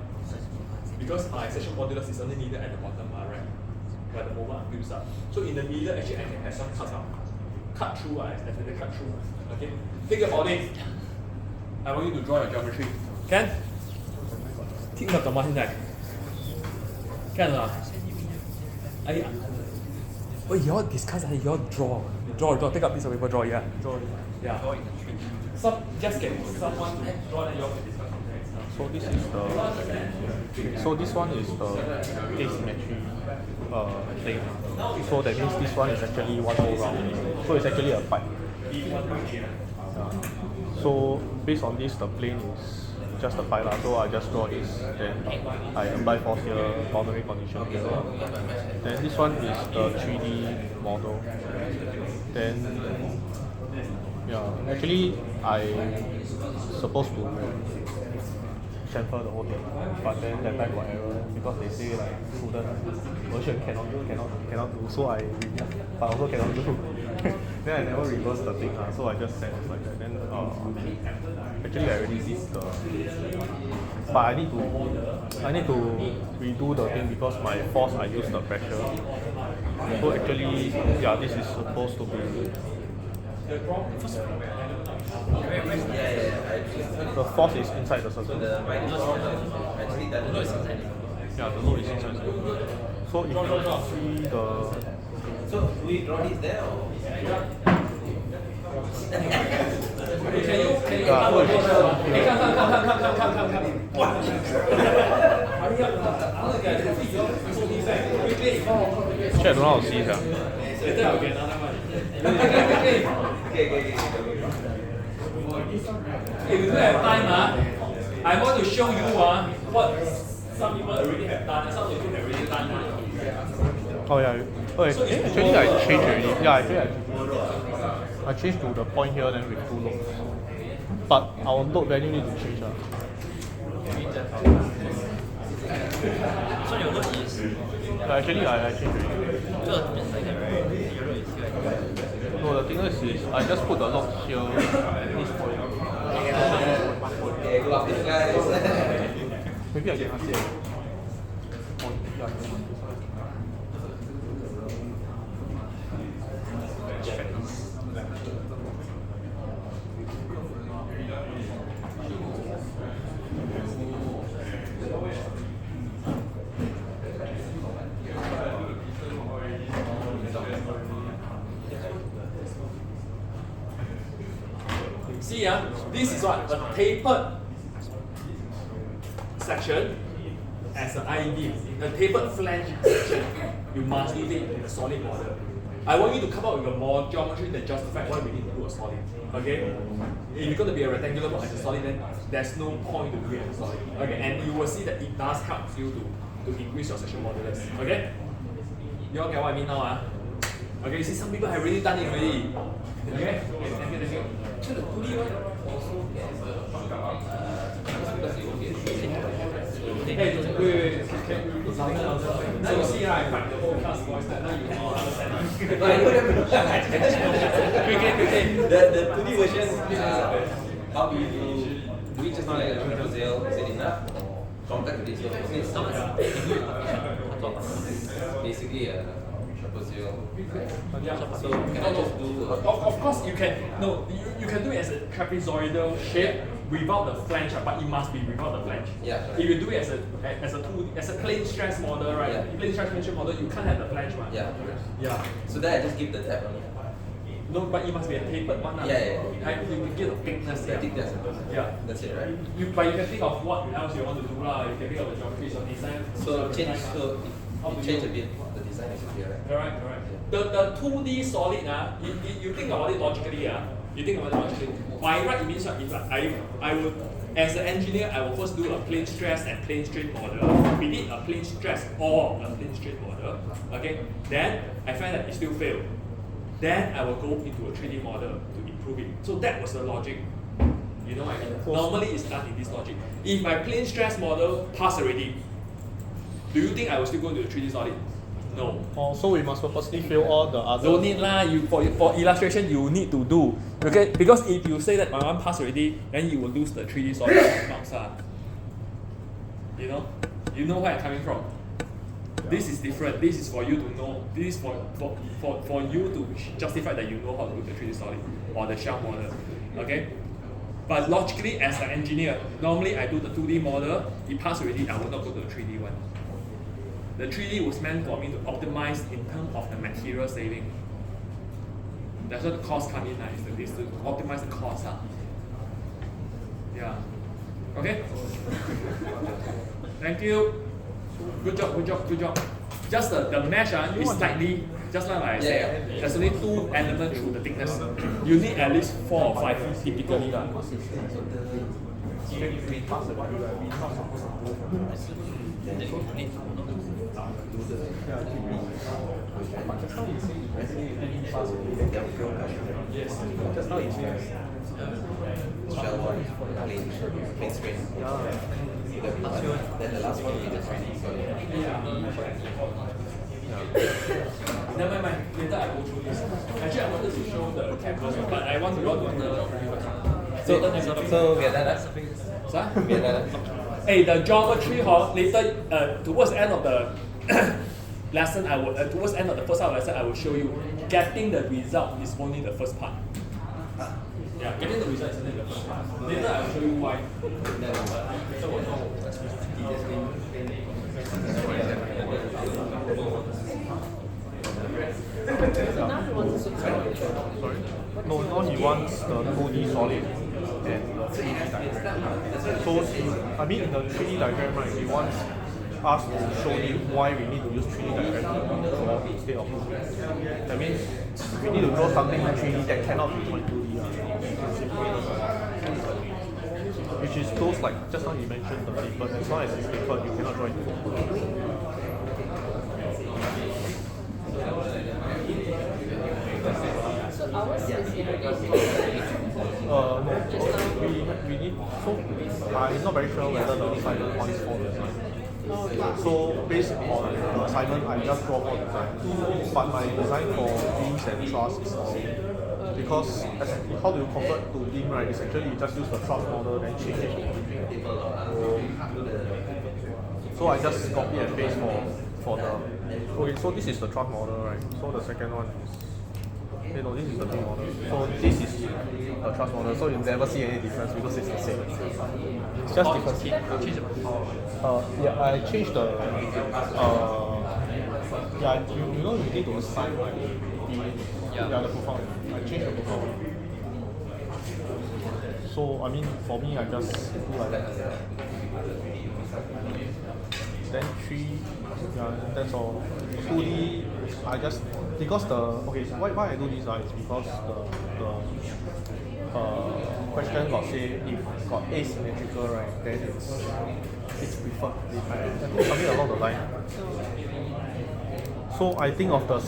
because my section modulus is only needed at the bottom, right? Where the moment builds up. So in the middle, actually, I can have some cutout, cut through. I definitely cut through. Okay, think about it. I want you to draw your geometry. Can? 聽得懂嗎？現在 can 啊？哎呀，喂，you all discuss, you all draw, take up piece of paper, draw, yeah. Just get someone to draw, then you all can discuss. so this is the, so this one is the asymmetry thing. So that means this one is actually one whole round. So it's actually a pipe. So based on this, the plane is just a pipe. So I just draw this, then I apply force here, boundary condition here. Then this one is the 3D model. Then actually I supposed to chamfer the whole thing, but then that time got error because they say like student version cannot do, so I remove, but also cannot do. Then I never reverse the thing, so I just set it like that. Then actually I already did the, but I need to redo the thing because my force I use the pressure. So actually, this is supposed to be. The force is inside the circle. The load is inside. Yeah, the load is inside. So if you see the. So do we draw this there or? Can you Actually, I don't know how to see it. Later I'll get another one. Okay. If you don't have time, I want to show you what some people already have done and some people have already done. Oh yeah. Okay. Actually, I changed already. Yeah, actually I changed to the point here then with 2 loads. But our load value need to change. So your note is Actually, I changed already. so the thickness is like that, right? Your note is here. No, the thing is I just put the lock here. This point. Okay, go after the guys. Maybe I can ask it. Oh, yeah. See, this is what? A tapered section as an I-beam. A tapered flange section, you must do it in a solid model. I want you to come up with a more geometry that justifies why we need to do a solid. Okay? If it's going to be a rectangular block as a solid, then there's no point to do it as a solid. Okay? And you will see that it does help you to increase your section modulus. Okay? You all get what I mean now? Okay, you see some people have really done it already. Okay? Thank you. So the 2D one also Hey, wait. So you see, I find the whole class voice that now you can all understand. Quickly. The 2D version, how do you do it just like a trapezoidal? Is it enough? Compared to digital basically a trapezoidal. Yeah. So can I just do Of course you can. No, you can do it as a trapezoidal shape without the flange, but it must be without the flange. Yeah. If you do it as a plane stress model, right? Yeah. Plane stress tension model, you can't have the flange one. yeah. Yeah. So then I just give the tab only. No, but it must be a tapered one. Yeah. Right? You can get the thickness. I think that's Yeah. That's it, right? But you can think of what else you want to do lah. You can think of the geometry, so design. So change. design, So if you change a bit, the design is here, right? Correct. The 2D solid, you think about it logically, by right it means what? If I would, as an engineer, I will first do a plane stress and plane strain model. We need a plane stress or a plane strain model. Okay? Then I find that it still failed. Then I will go into a 3D model to improve it. So that was the logic. You know what I mean? Normally it's done in this logic. If my plane stress model passed already, do you think I will still go into the 3D solid? No. Oh, so we must purposely fail all the other. Don't need lah. You for illustration you need to do. Okay? Because if you say that my one passed already, then you will lose the 3D solid marks. You know? You know where I'm coming from. This is different. This is for you to know. This is for you to justify that you know how to do the 3D solid or the shell model. Okay? But logically, as an engineer, normally I do the 2D model. It passed already, I will not go to the 3D one. The 3D was meant for me to optimize in terms of the material saving. That's where the cost come in, is to optimize the cost. Yeah. Okay? Thank you. Good job. Just the mesh is slightly, just like I said, there's only 2 elements through the thickness. You need at least 4 or 5 typically. Yes. Just now you say. Shell one, plane strain. Then the last one will be the 3D solid. Never mind. Later I go through this. Actually, I wanted to show the campus, but I want to go to the. So we are done. Sir? We are done. Hey, the geometry later towards the end of the lesson, towards the end of the first hour lesson, I will show you. Getting the result is only the first part. Yeah, getting the result is only the first part. Later I will show you why. Sorry? No, now he wants the 2D solid and the 3D diagram. So, I mean, in the 3D diagram, right, he wants us to show him why we need to use 3D diagram instead of 2D. That means we need to draw something in 3D that cannot be in 2D. Which is those like, just now you mentioned the tapered, as long as it's tapered, you cannot draw it in 2D. So ours is No, we need, so I'm not very sure whether the final points fall the same. So based on the assignment, I just draw more design. But my design for beams and truss is the same. Because how do you convert to beam, right? It's actually you just use the truss model and change it. So I just copy and paste for the. Okay, so this is the truss model, right? So the second one is. No, this is the beam model. So this is the truss model. So you never see any difference because it's the same. It's just different. Yeah, I changed the. Yeah, you know you need to assign like the performance. I changed the performance. So I mean, for me, I just do like that. Then 3, yeah, that's all. 2D, I just because why I do this is because the question got say if got asymmetrical, right, then it's preferred. I think something along the line. So I think of the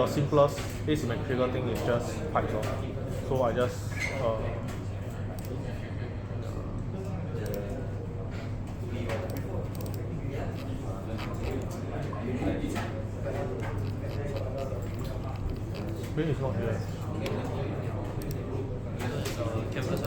simplest asymmetrical thing is just pipes. So I just maybe it's not here. Canvas.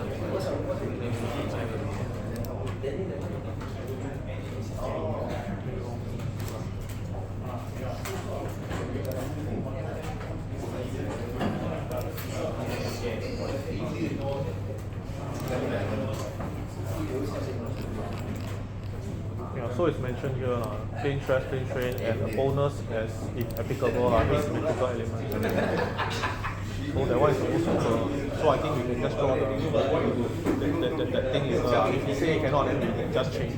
Yeah, so it's mentioned here, plane stress, plane strain, and a bonus as if applicable, asymmetrical elements. So that one is also simple. So I think we can just draw that thing is, if you say you cannot, then we can just change.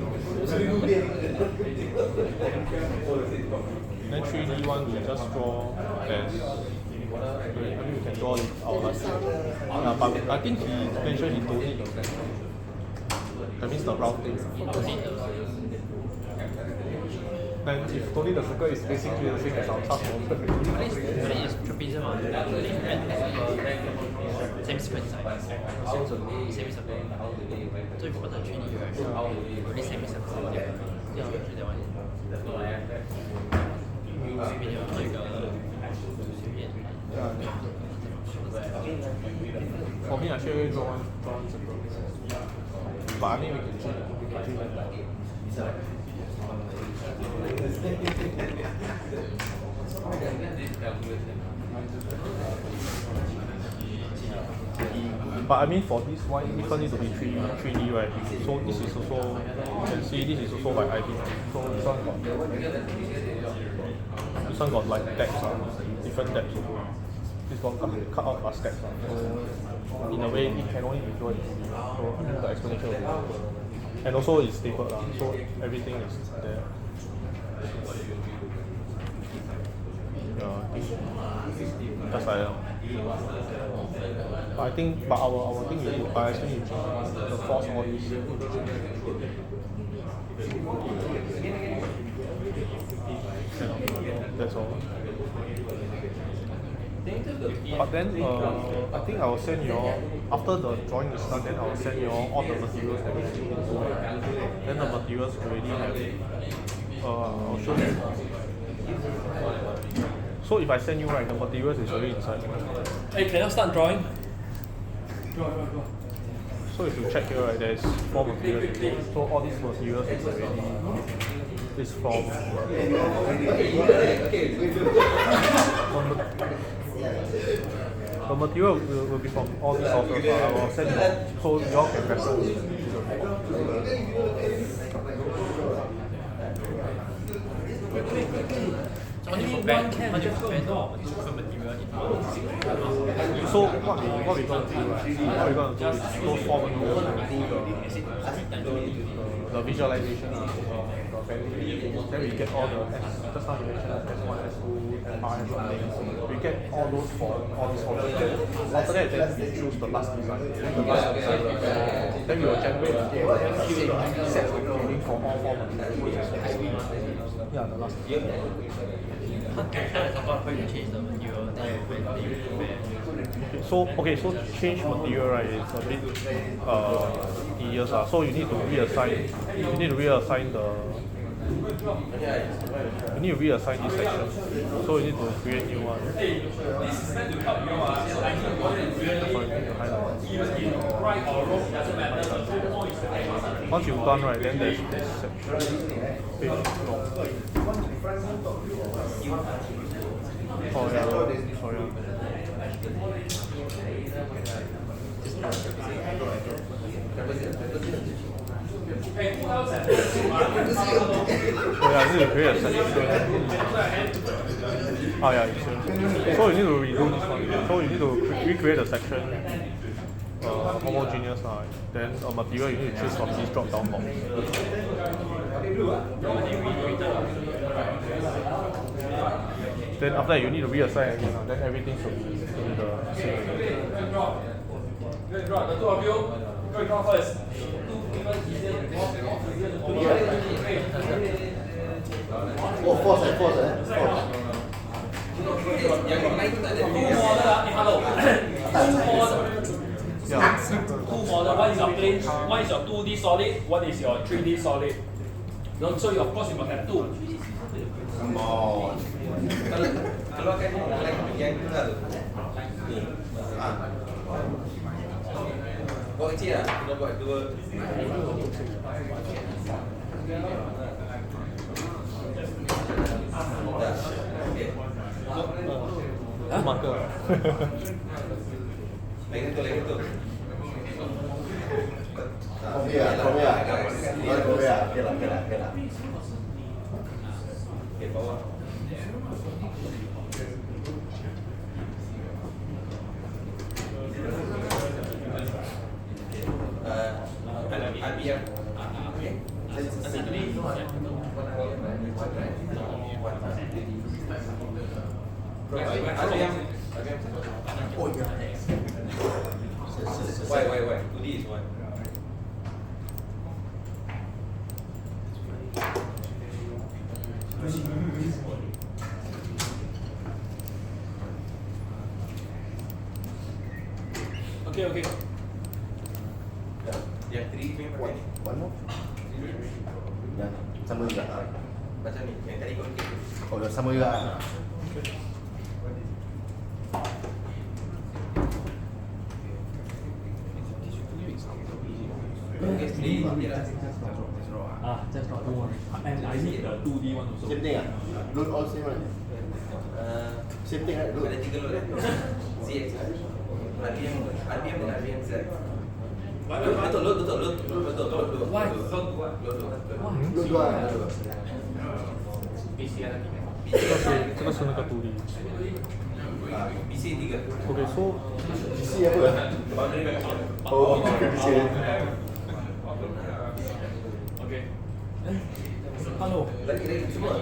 Then 3D one we just draw as, I mean we can draw it out like yeah, but I think he mentioned he don't need the center. That means the round thing. Then if totally the circle is basically the same as our task model. But it's trapezium same sequence size. Same circle. So if you put the 3D, right, only same circle. Yeah, that one. 随便做一个随便。 For me, I actually draw one circle. But I mean we can change. But I mean for this one, this one needs to be 3D, right? So this is also, you can see this is also by ID. So this one got like depths, different depths. This one cut out as steps. So in a way, it can only be drawn in 2D. So I mean the explanation will be simple. And also it's stapled, so everything is there. Yeah, just like that. But I think, our thing is to I actually need to change the force all this. That's all. But then I think I will send you all, after the drawing is done, then I will send you all the materials that we need. Then the materials already have, I'll show you. So if I send you, right, the materials is already inside. Hey, can I start drawing? So if you check here, right, there is 4 materials. So all these materials is already, is from, the material will be from all these sources, but I will send you, so you all can reference to So how do you prepare different material in one? So what we're going to do, right? What we're going to do is those 4 materials will do the visualization, then we get all the just now you mentioned S1, S2, R, S1, we get all those for all these objects. After that, then we choose the last design. Then we will generate a set of meaning for all 4 materials. Yeah, the last design. How do you change the material that you prepare? So change material, right, is a bit tedious. So you need to reassign the You need to reassign this section. So you need to create new one. This is meant to help you. Like you want to really, even in right or wrong, it doesn't matter. The whole point is to emphasize. Once you've done right, then there's this section. Page long. Oh yeah, sorry. Hey, who else has Oh yeah, I need to create a section. Oh yeah, you should. So you need to redo this one. So you need to recreate a section. Homogeneous right? Then a material you need to choose from this drop down box. Then after that you need to reassign again. Then everything should be the same. the two of you, go and count first. Oh, force, force. Yeah. Two model, one is your plane, one is your 2D solid, one is your 3D solid. So you, of course you must have two. Come on. Kalau kan yang itu lah. Buat kecil lah, kita buat dua. Marker. Lagi tu. From here. Okay lah. Okay, bawah. RPM. Oh yeah. Why? 2D is one. Okay. Yang 3D punya pakai ni. One more. Ya, sama juga. Macam ni, yang tadi kau klik. Oh, dah sama juga. Okay, 3D lah. Just not one. And I need the 2D one also. Same thing ah. Load all same right? Same thing right? Load. Ada 3 load. CX. RPM dan RPM Z. Betul. Why? Load dua. 这个是那个独立。 BC 3. Okay, so BC apa? Oh, BC. Okay. Hello. Lagi semua.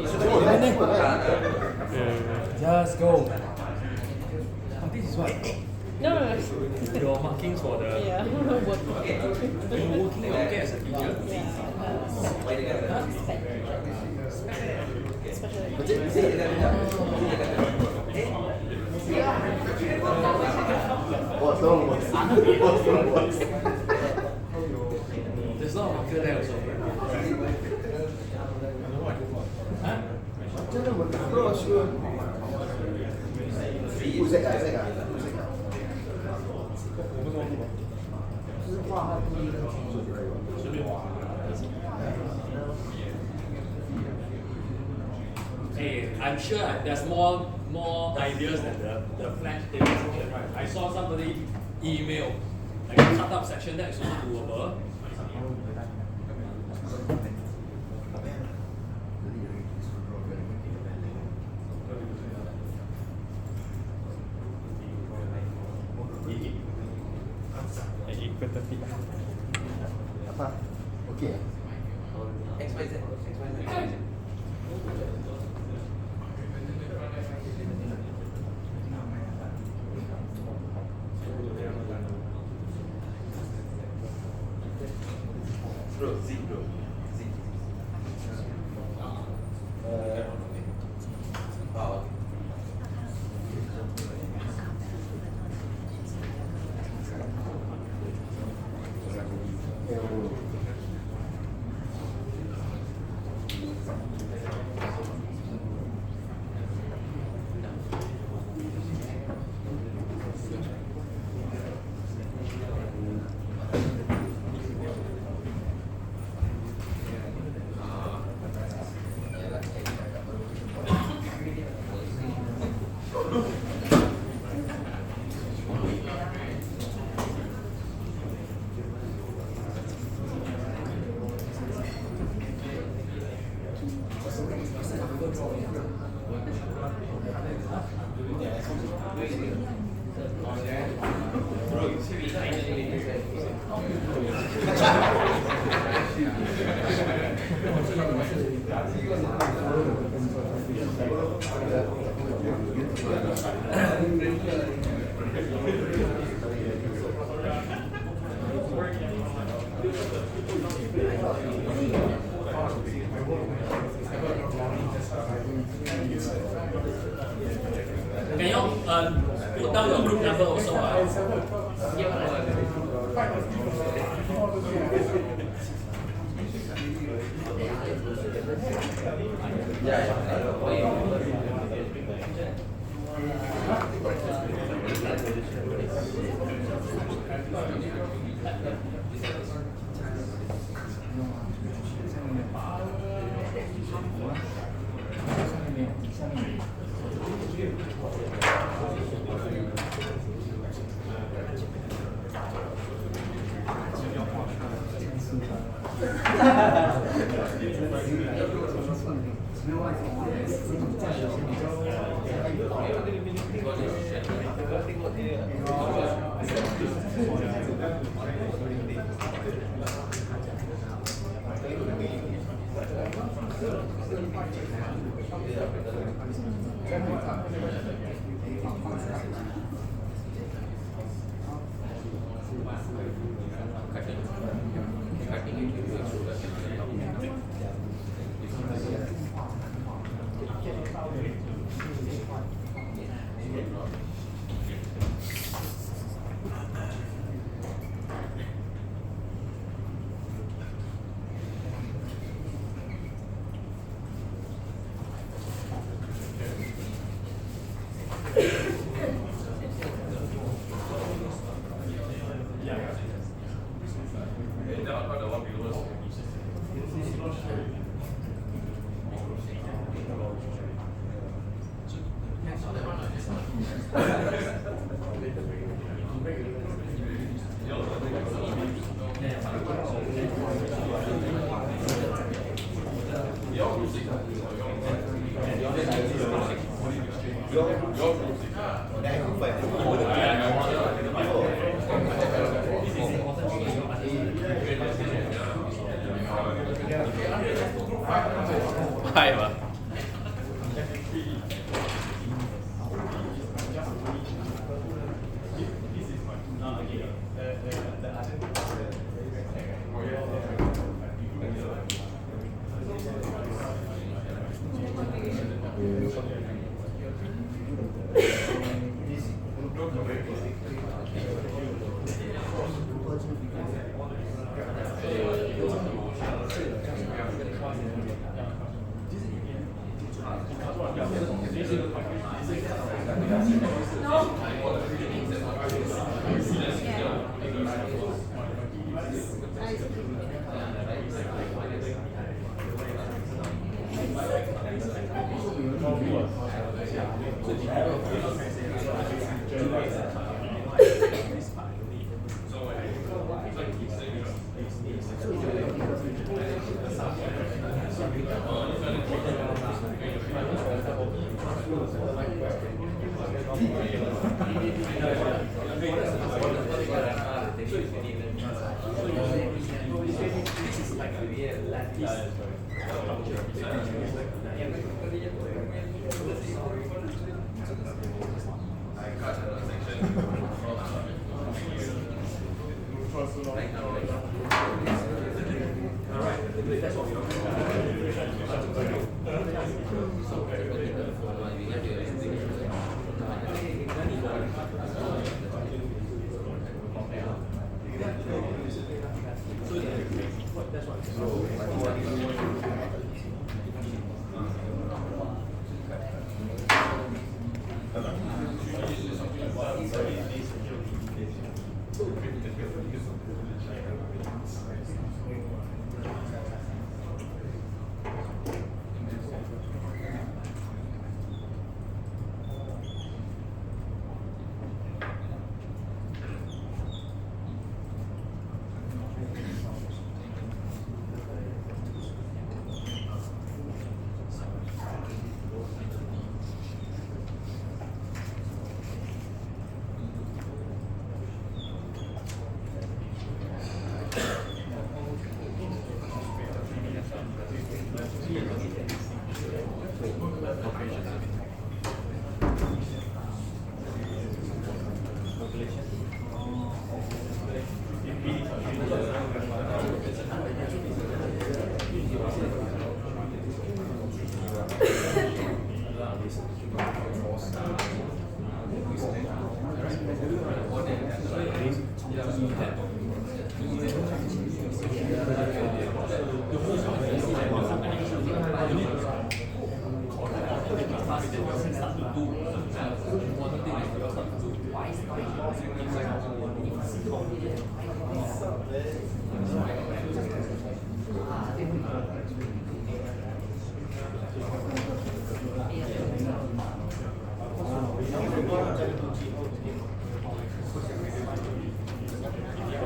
Just go. This is what? No. Your markings for the Yeah. you're working as a teacher. Boss, tolong boss. There's no marker there also. Huh? Bro, sure. Uzek ah. Hey, I'm sure there's more ideas than the flash table section, right? I saw somebody email like a cut up section that is also doable. Apa? Okay. XYZ. Bro, Z. Wow. Can you put down your group number also?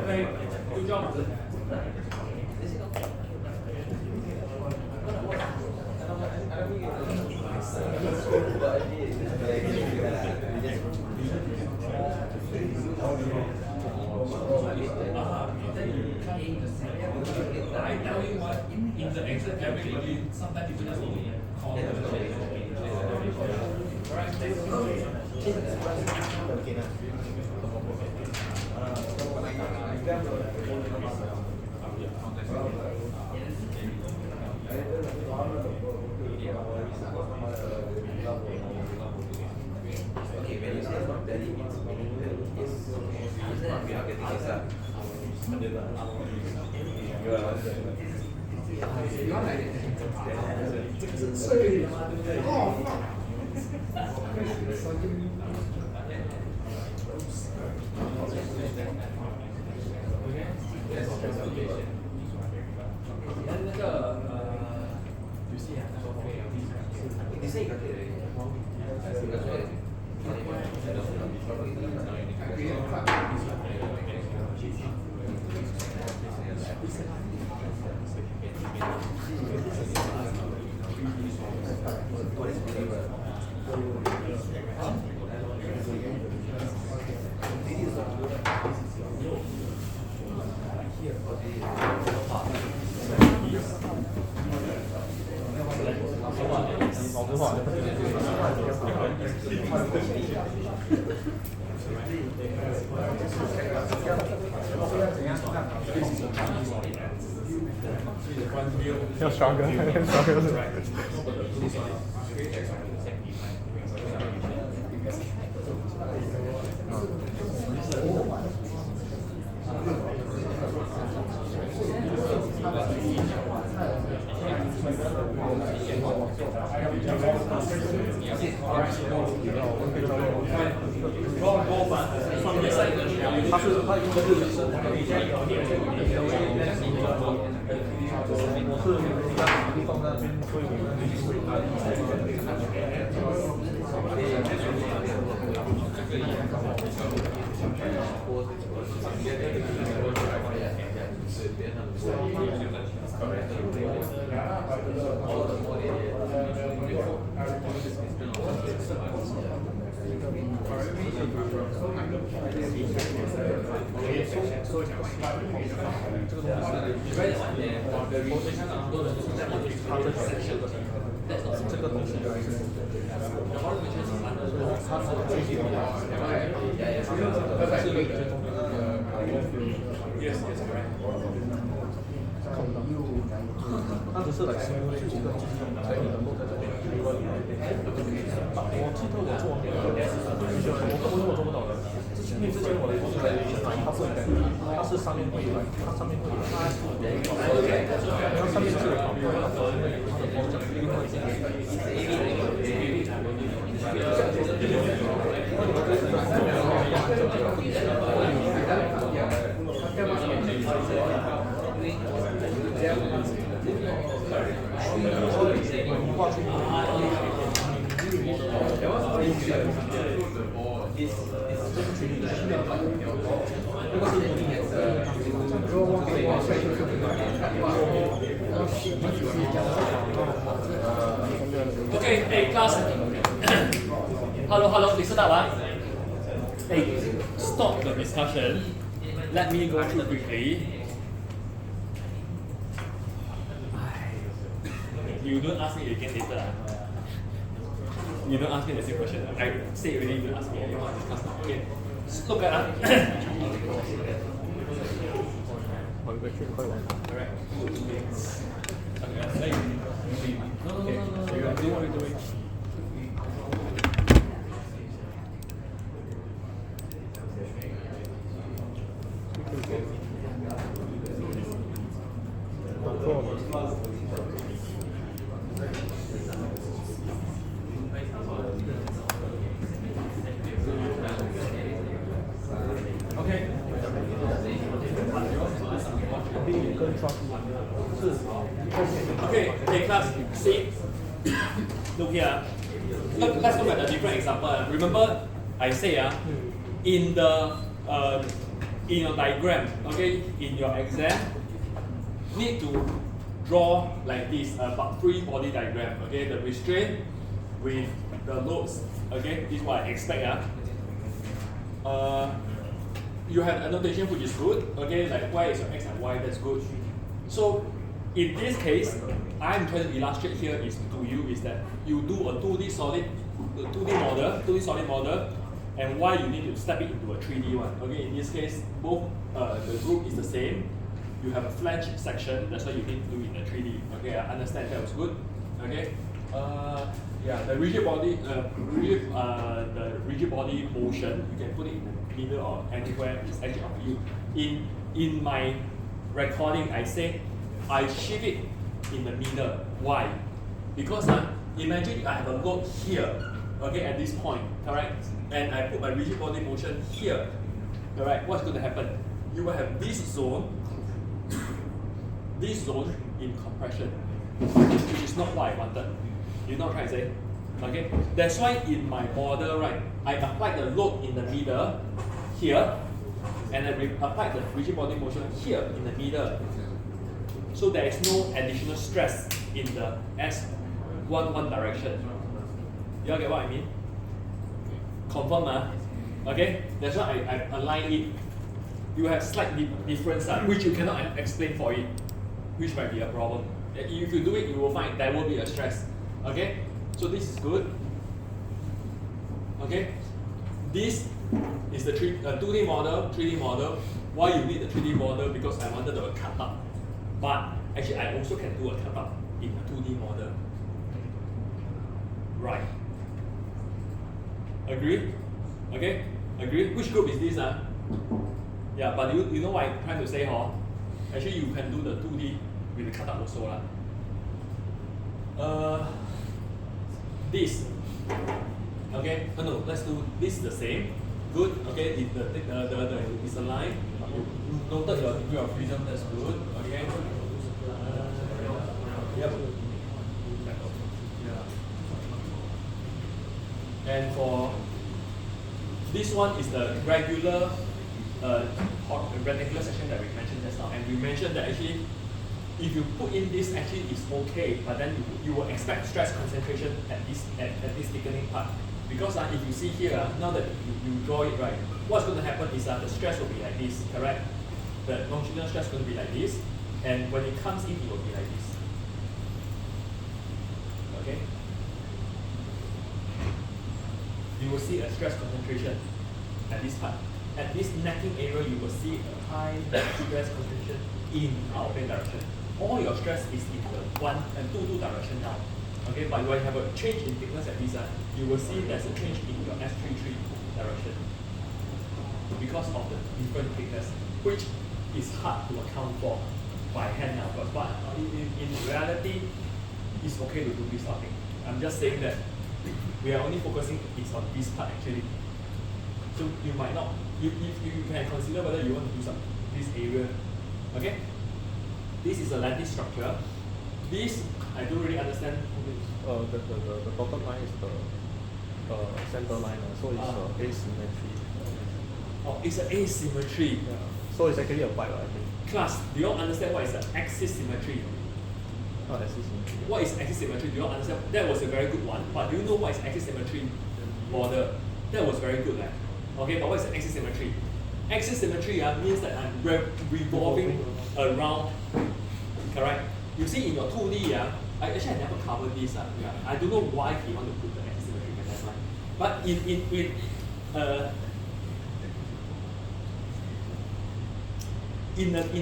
Okay, good job. I tell you what, in the exam, everybody, sometimes people just only call Okay, when you say it's not valid, it's meaningless. It's not we are getting this up. This is got it. You're stronger. Stronger. Yes, yes, correct. 它只是来形容一个在你的路在这里。我记得我做那个，我根本做不到的。因为之前我的同学在它不应该，它是上面会有，它上面会有，它上面是有考虑的，它的包奖一定会进Okay, hey class. Hello, listen up, Hey, stop the discussion. Let me go through quickly. You don't ask me again later. You don't ask me the same question. I say already, you ask me. You want to discuss now. Okay. Look at that. Alright. Okay, no, don't worry. Okay. Okay, class, see. Look here. Let's look at a different example. Remember, I say in your diagram, okay, in your exam, need to draw like this, about free body diagram. Okay, the restraint with the loads. Okay, this is what I expect. You have annotation which is good. Okay, like y is your x and y, that's good. So in this case, I'm trying to illustrate here is to you is that you do a 2D solid model, and why you need to step it into a 3D one. Okay, in this case, both the group is the same. You have a flange section, that's why you need to do it in a 3D. Okay, I understand that was good. Okay, yeah, the rigid body, the rigid body motion, you can put it in the middle or anywhere. It's actually up to you. In my recording, I say I shift it in the middle. Why? Because imagine I have a load here, okay, at this point, correct? And I put my rigid body motion here, correct? What's going to happen? You will have this zone in compression, which is not what I wanted. You know what I'm trying to say? Okay? That's why in my model, right, I applied the load in the middle here, and I applied the rigid body motion here in the middle. So there is no additional stress in the S11 direction. You all get what I mean? Confirm, okay? That's why I align it. You have slight difference, which you cannot explain for it, which might be a problem. If you do it, you will find there will be a stress. Okay? So this is good. Okay? This is the 2D model, 3D model. Why you need the 3D model? Because I wanted to cut up. But actually, I also can do a cut up in a 2D model. Right. Agree? Okay? Agree? Which group is this? Yeah, but you know what I'm trying to say, huh? Actually, you can do the 2D with the cut up also. This. Okay? Oh no, let's do this the same. Good. Okay, it's a line. You noted your degree of freedom, that's good. Okay. Yep. And for this one is the regular rectangular section that we mentioned just now, and we mentioned that actually if you put in this, actually it's okay, but then you will expect stress concentration at this thickening part. Because if you see here, now that you draw it right, what's going to happen is the stress will be like this, correct? The longitudinal stress is going to be like this, and when it comes in, it will be like this. Okay? You will see a stress concentration at this part. At this necking area, you will see a high stress concentration in our plane direction. All your stress is in the 1 and 2 direction now. Okay, but when you have a change in thickness at this, you will see there's a change in your S33 direction because of the different thickness, which is hard to account for by hand now. But in reality, it's okay to do this sort of thing. I'm just saying that we are only focusing is on this part actually. So you might not, you can consider whether you want to do this area. Okay? This is a lattice structure. This, I don't really understand. The bottom line is the center line, so it's asymmetry. Oh, it's an asymmetry. Yeah. So it's actually a pipe, I think. Class, do you all understand what is an axis symmetry? Axis symmetry. What is axis symmetry? Do you all understand? That was a very good one. But do you know what is axis symmetry model? That was very good. Okay, but what is axis symmetry? Axis symmetry means that I'm revolving around. Correct? You see in your 2D, I never covered this. I don't know why he want to put the axis symmetry. But in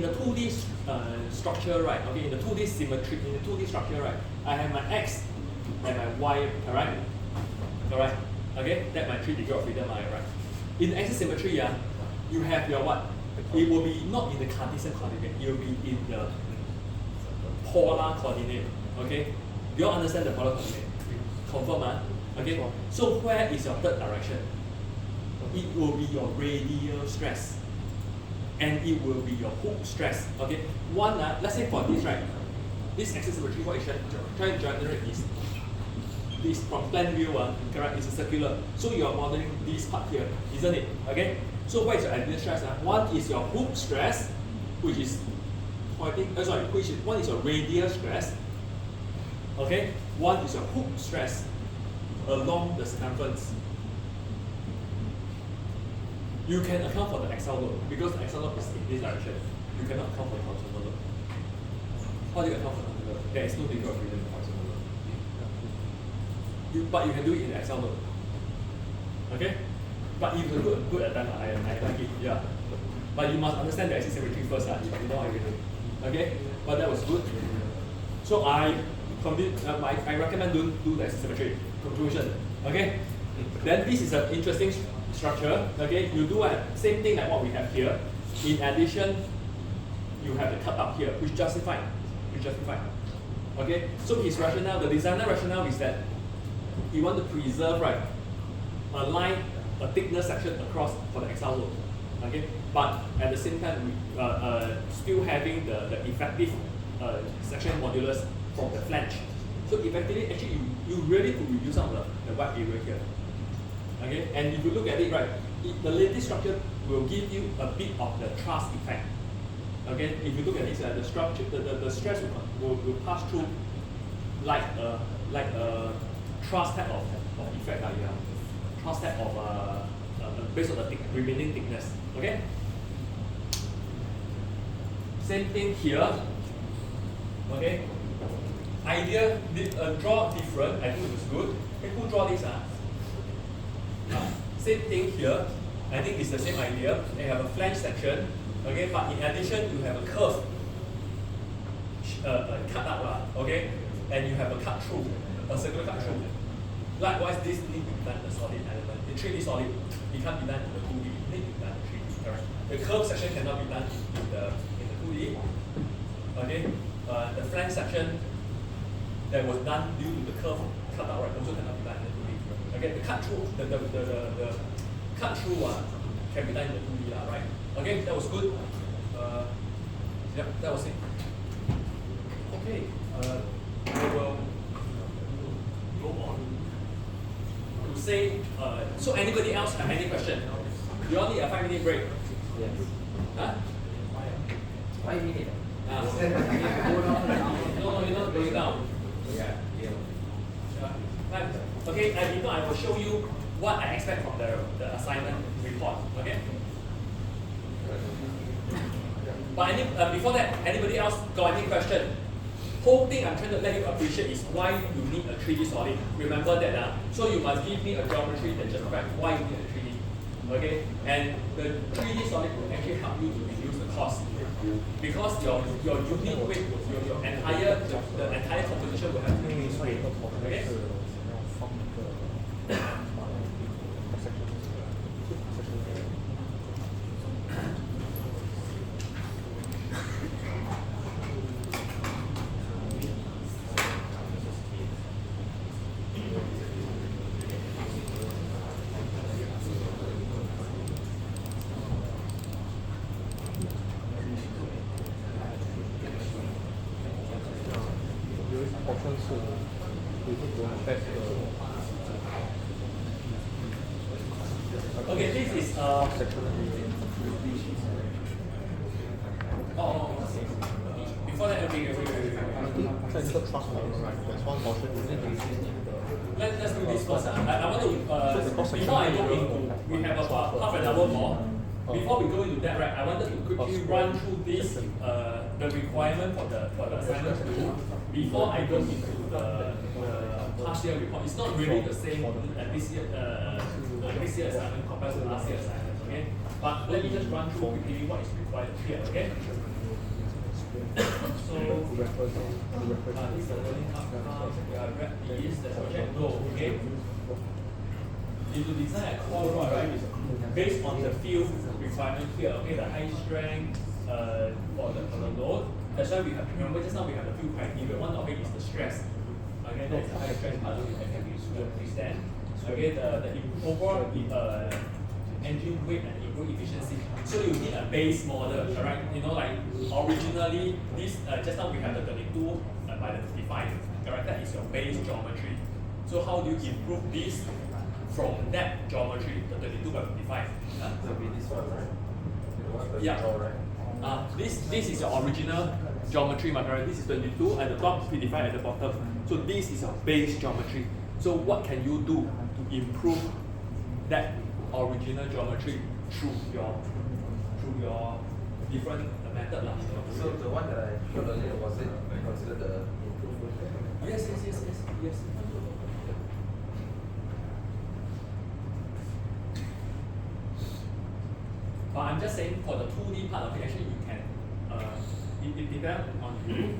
the 2D structure, right? Okay, in the 2D symmetry, in the 2D structure, right? I have my x and my y, alright? Alright? Okay, that's my 3 degree of freedom, right? In the axis symmetry, you have your what? It will be not in the Cartesian coordinate, it will be in the polar coordinate. Okay? Do you all understand the polar coordinate? Confirm, okay? So where is your third direction? It will be your radial stress. And it will be your hook stress. Okay? One, let's say for this, right? This axis symmetry, what is trying to generate is this from plan view, correct? It's a circular. So you are modeling this part here, isn't it? Okay? So what is your ideal stress? One is your hook stress, which is pointing, one is your radial stress. Okay? One is your hook stress along the circumference. You can account for the axial load because the axial load is in this direction. You cannot account for the horizontal load. How do you account for the horizontal load? There is no degree of freedom in horizontal load. But you can do it in the axial load. Okay? But if you do good at that, I like it. Yeah. But you must understand the axis symmetry first. You know how you do. Okay? But that was good. So I recommend do the axis symmetry. Conclusion. Okay? Then this is an interesting structure. Okay? You do same thing like what we have here. In addition, you have the cut up here, which justified. Okay? So his rationale, the designer rationale is that he want to preserve, right, a line, a thickness section across for the axial load. Okay? But at the same time, still having the effective section modulus from the flange. So effectively, actually, you really could reduce out the white area here. Okay? And if you look at it, right, the lattice structure will give you a bit of the truss effect. Okay? If you look at this, the structure, the stress will pass through like a truss type of effect. Truss type of based on the remaining thickness. Okay? Same thing here. Okay? Idea, draw different, I think it was good. Okay, who draw this? Same thing here. I think it's the same idea. They have a flange section. Okay, but in addition, you have a curve, cut up, okay, and you have a cut through, a circular cut through. Likewise, this needs to be done in a solid element. In 3D solid, it can't be done in the 2D. It needs to be done in 3D. Correct. The curve section cannot be done in the 2D. Okay, the flange section that was done due to the curve cut out, right, also cannot be done in the 2D. Okay, the cut through, the cut through can be done in the 2D, right? Okay, that was good. Yep, that was it. Okay, I will go on to say, so anybody else have any question? You all need a 5-minute break? Yes. Huh? 5 minutes. No, you're not going down. Yeah. Right. Okay, and before I will show you what I expect from the assignment report. Okay? But before that, anybody else got any question? Whole thing I'm trying to let you appreciate is why you need a 3D solid. Remember that. So you must give me a geometry that justifies why you need a 3D. Okay? And the 3D solid will actually help you to reduce the cost. Because your unit weight, your entire composition will have unit weight. Okay? Okay, this is before that, okay. There's one portion. Let's do this first. I want to before I go into, we have about half an hour more. Before we go into that, right, I wanted to quickly run through this the requirement for the assignment to do before I go into the past year report. It's not really the same this year assignment compared to last year assignment. Okay, but let me just run through quickly what is required here. Okay. So, this is the learning outcome. We have read these. That's project goal. Okay. If you design a core rod, right, based on the field requirement here, okay, the high strength for the load. That's why we have, remember just now we have a few criteria. One of it is the stress. Okay, that's the high stress part of it that can be withstand. Okay, the overall engine weight and input efficiency. So you need a base model, correct? You know, like originally this just now we have the 32 by the 55, correct? That is your base geometry. So how do you improve this from that geometry, the 32 by 55? So be this one, right? The one that Yeah. you draw, right? This is your original geometry, my friend. This is 22 at the top, 55 at the bottom. So this is your base geometry. So what can you do to improve that original geometry through your different method lah? So the one that I showed earlier, was it considered the improvement? Yes. But I'm just saying for the 2D part of it, actually you can, it depends on you.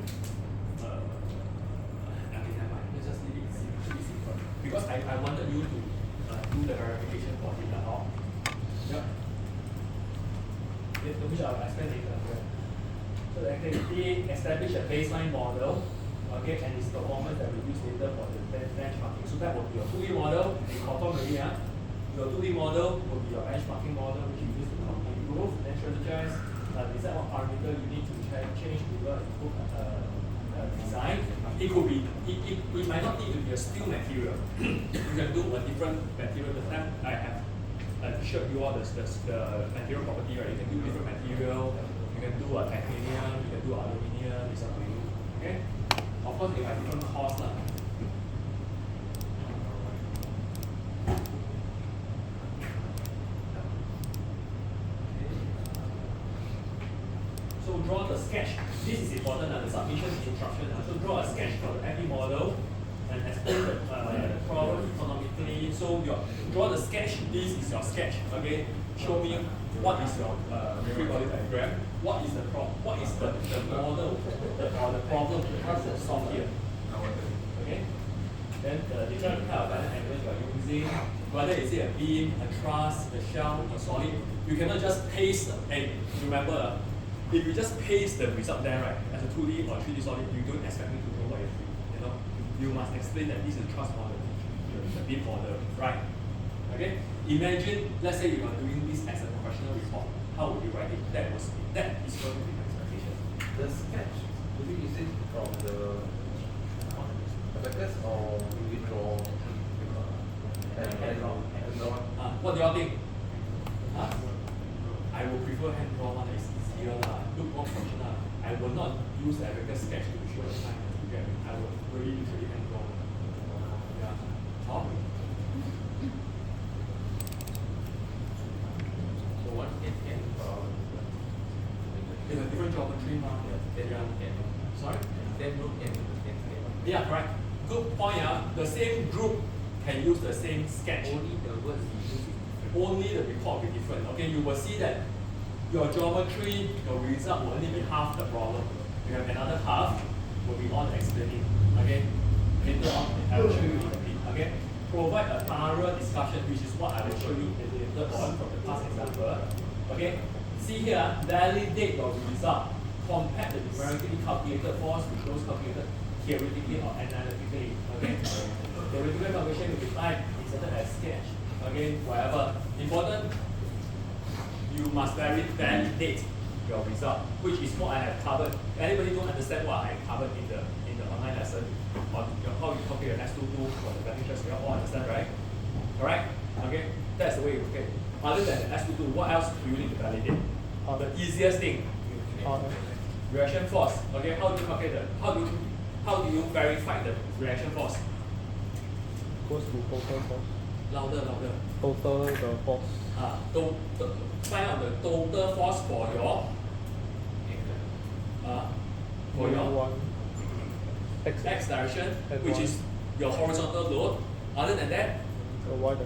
Okay, never mind. Let's just leave it simple. Because I wanted you to do the verification for it at all. Yep. Which I'll explain later. So the activity, establish a baseline model, okay, and its performance that we use later for the benchmarking. So that will be your 2D model, you confirm already, yeah? Your 2D model will be your benchmarking model, which you use to improve, then strategize, decide what parameter you need to change to improve design. It could be, it might not need to be a steel material. You can do a different material. The time I have showed you all the material property, right? You can do different material. You can do a titanium, you can do aluminium, it's up to you. Okay? Of course, you have different costs. So draw the sketch. This is important, the submission instruction. So draw a sketch for the FE model and explain the problem economically. So draw the sketch. This is your sketch. Okay. Show me what is your free body diagram. What is the problem? What is the model or the problem that you solve here? Okay. Then the different kind of balance angles you are using. Whether is it a beam, a truss, a shell, a solid. You cannot just paste. And remember. If you just paste the result there, right, as a 2D or 3D solid, you don't expect me to know what you're doing. You know, you must explain that this is a truss model, the beam model, right? Okay. Imagine, let's say you are doing this as a professional report. How would you write it? That is going to be my expectation. The sketch, do we use it from the abacus or do we draw hand draw? What do you all think? I would prefer hand draw one. It's easier lah. Look more functional. I will not use the abacus sketch to show the sign. I will really usually hand draw. Yeah. Oh. So what? It's a different geometry, ma. Yeah. Sorry? Yeah, correct. Good point. The same group can use the same sketch. Only the report will be different. Okay, you will see that your geometry, your result will only be half the problem. You have another half will be on explaining. Okay, later on I will show you in a bit. Okay, provide a thorough discussion, which is what I will show you later on from the past example. Okay, see here, validate your result. Compare the numerically calculated force with those calculated theoretically or analytically. Okay, theoretical calculation will be typed inserted as sketch. Okay, whatever. Important, you must validate your result, which is what I have covered. Anybody don't understand what I covered in the online lesson on how you calculate an S22 for the bending stress, you all understand, right? Correct? Okay, that's the way you look at it. Other than the S22, what else do you need to validate? The easiest thing, reaction force. Okay, how do you calculate that? How do you verify the reaction force? Goes to total force. Louder. Total the force. Find out the total force for your one x direction, and which one. is your horizontal load. Other than that, So why the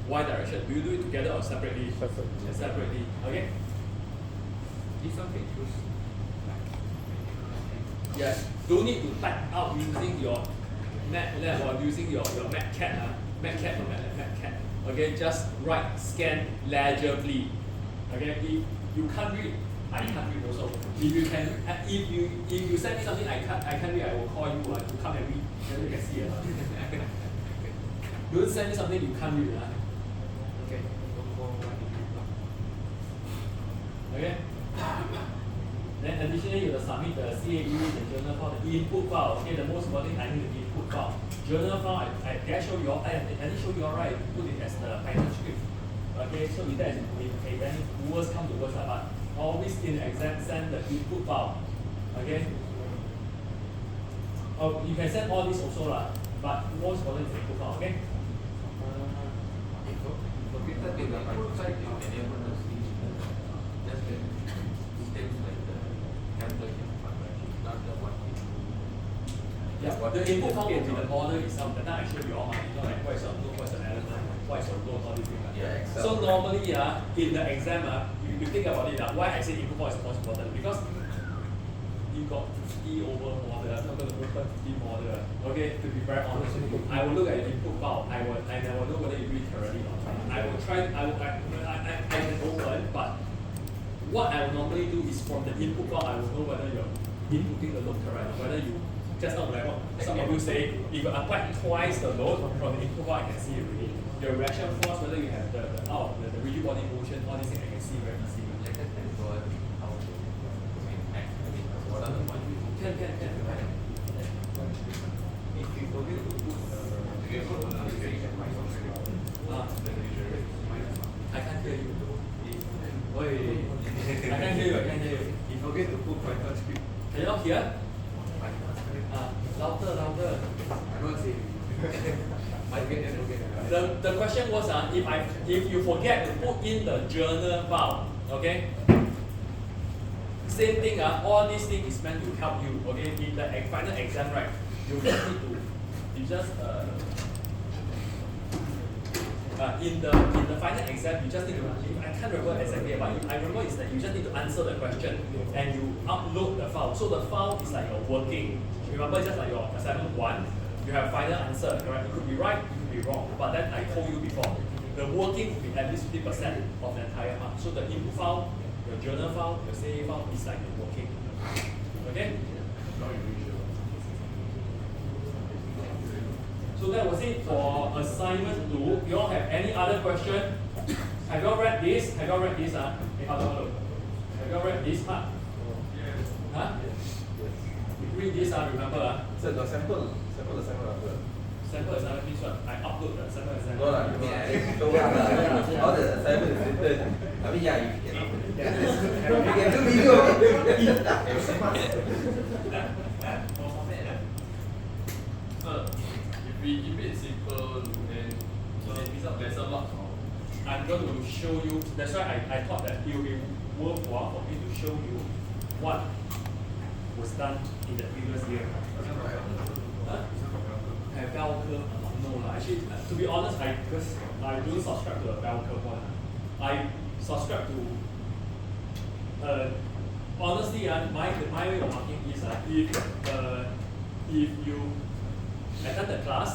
y direction. Do you do it together or separately? separate? Separately. Okay. This one can choose. Yes. Don't need to type out using your MATLAB or using your MATCAD. MATCAD or MATCAD. Okay. Just write, scan legibly. Okay. If you can't read, I can't read also. If you can, if you send me something I can't read, I will call you. You come and read. Then you can see it. Don't send me something you can't read. Okay. Okay. Then additionally, you will submit the CAE, the journal file, the input file. Okay, the most important thing I need the input file. Journal file, did I show you all? I didn't show you all right. Put it as the Python script. Okay, so if that is okay, then worst come to worst, but always in the exam send the input file. Okay. Oh, you can send all this also lah, but most important is the input file. Okay. For people in the input side, you enable the just the steps like the calculation function, not the one. Yeah, the input file will be the model itself. That time I showed you all my, like what is your load, what is your element, what is your load, all these things. Yeah, Excel. So normally, in the exam, you think about it, why I say input file is most important because you got 50 over model. I'm not going to open 50 model. Okay, to be very honest with you, I will look at the input file. I will know whether you read thoroughly or not. I will try. I can open, but what I will normally do is from the input file, I will know whether you're inputting the load correct, whether you just not like what some of you say. If you apply twice the load from the input file, I can see it already. Your reaction force, whether you have the rigid body motion, all these things I can see very easily. What are the ones? Can. If you forget to put I can't hear you. Oi. I can't hear you. if you forget to put Python script, Can you not hear? Louder. I don't say. Might get and forget. The question was if you forget to put in the journal file, okay? Same thing, all these things is meant to help you, okay? In the final exam, right, you just need to, in the final exam, you just need to, I can't remember exactly, but I remember is that you just need to answer the question and you upload the file. So the file is like your working. Remember, just like your assignment 1, you have final answer, correct? It could be right, it could be wrong, but then I told you before, the working will be at least 50% of the entire mark. So the input file, your journal file, your CA file is like the working. Okay? So that was it for assignment 2. You all have any other question? Have you all read this? Have you all read this? Have you all read this part? Huh? Read this, remember. So the sample assignment. Sample assignment means what? I upload the sample assignment. No, I mean, I told all the assignment is written. I mean, yeah, you can do video. If we keep it simple, then there's a lot. I'm going to show you. That's why I thought that it will be worthwhile for me to show you what was done in the previous year. Huh? Have bell curve? No, actually, to be honest, because I don't subscribe to a bell curve one. I subscribe to honestly, my way of marking is if you attend the class,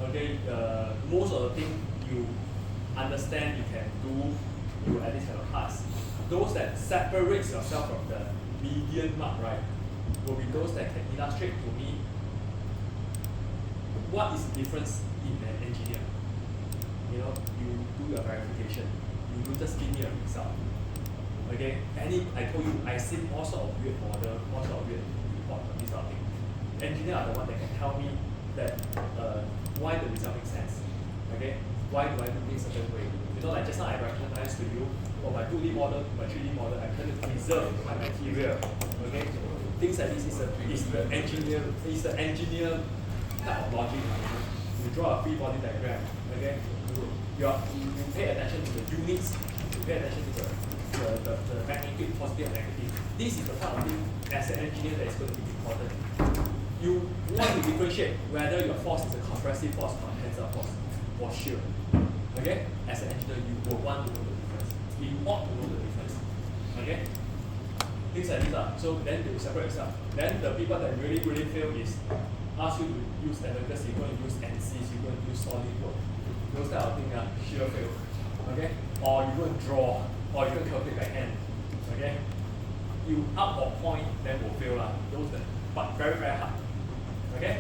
okay, most of the things you understand, you can do, you at least have a pass. Those that separates yourself from the median mark, right, will be those that can illustrate to me what is the difference in an engineer. You know, you do your verification, you don't just give me a result. Okay, I told you, I see all sort of weird model, all sort of weird report, this sort of thing. Engineers are the one that can tell me that why the result makes sense. Okay, why do I do things a certain way? You know, like just now I recognized to you, for my 2D model, my 3D model, I'm trying to preserve my material. Okay, things like this is the engineer type of logic. You draw a free body diagram. Okay, you pay attention to the units, you pay attention to the magnitude, positive and negative. This is the type of thing as an engineer that is going to be important. you want to differentiate whether your force is a compressive force or a tensile force for sure. Okay? As an engineer, you will want to know the difference. You ought to know the difference. Okay? Things like this so then you separate yourself. Then the people that really fail is ask you to use abacus, you're going to use NCs, you're going to use SolidWorks. Those type of things sure fail. Okay? Or you're going to draw, or you're going to calculate by hand. Okay? You up or point, then will fail those but very hard. Okay?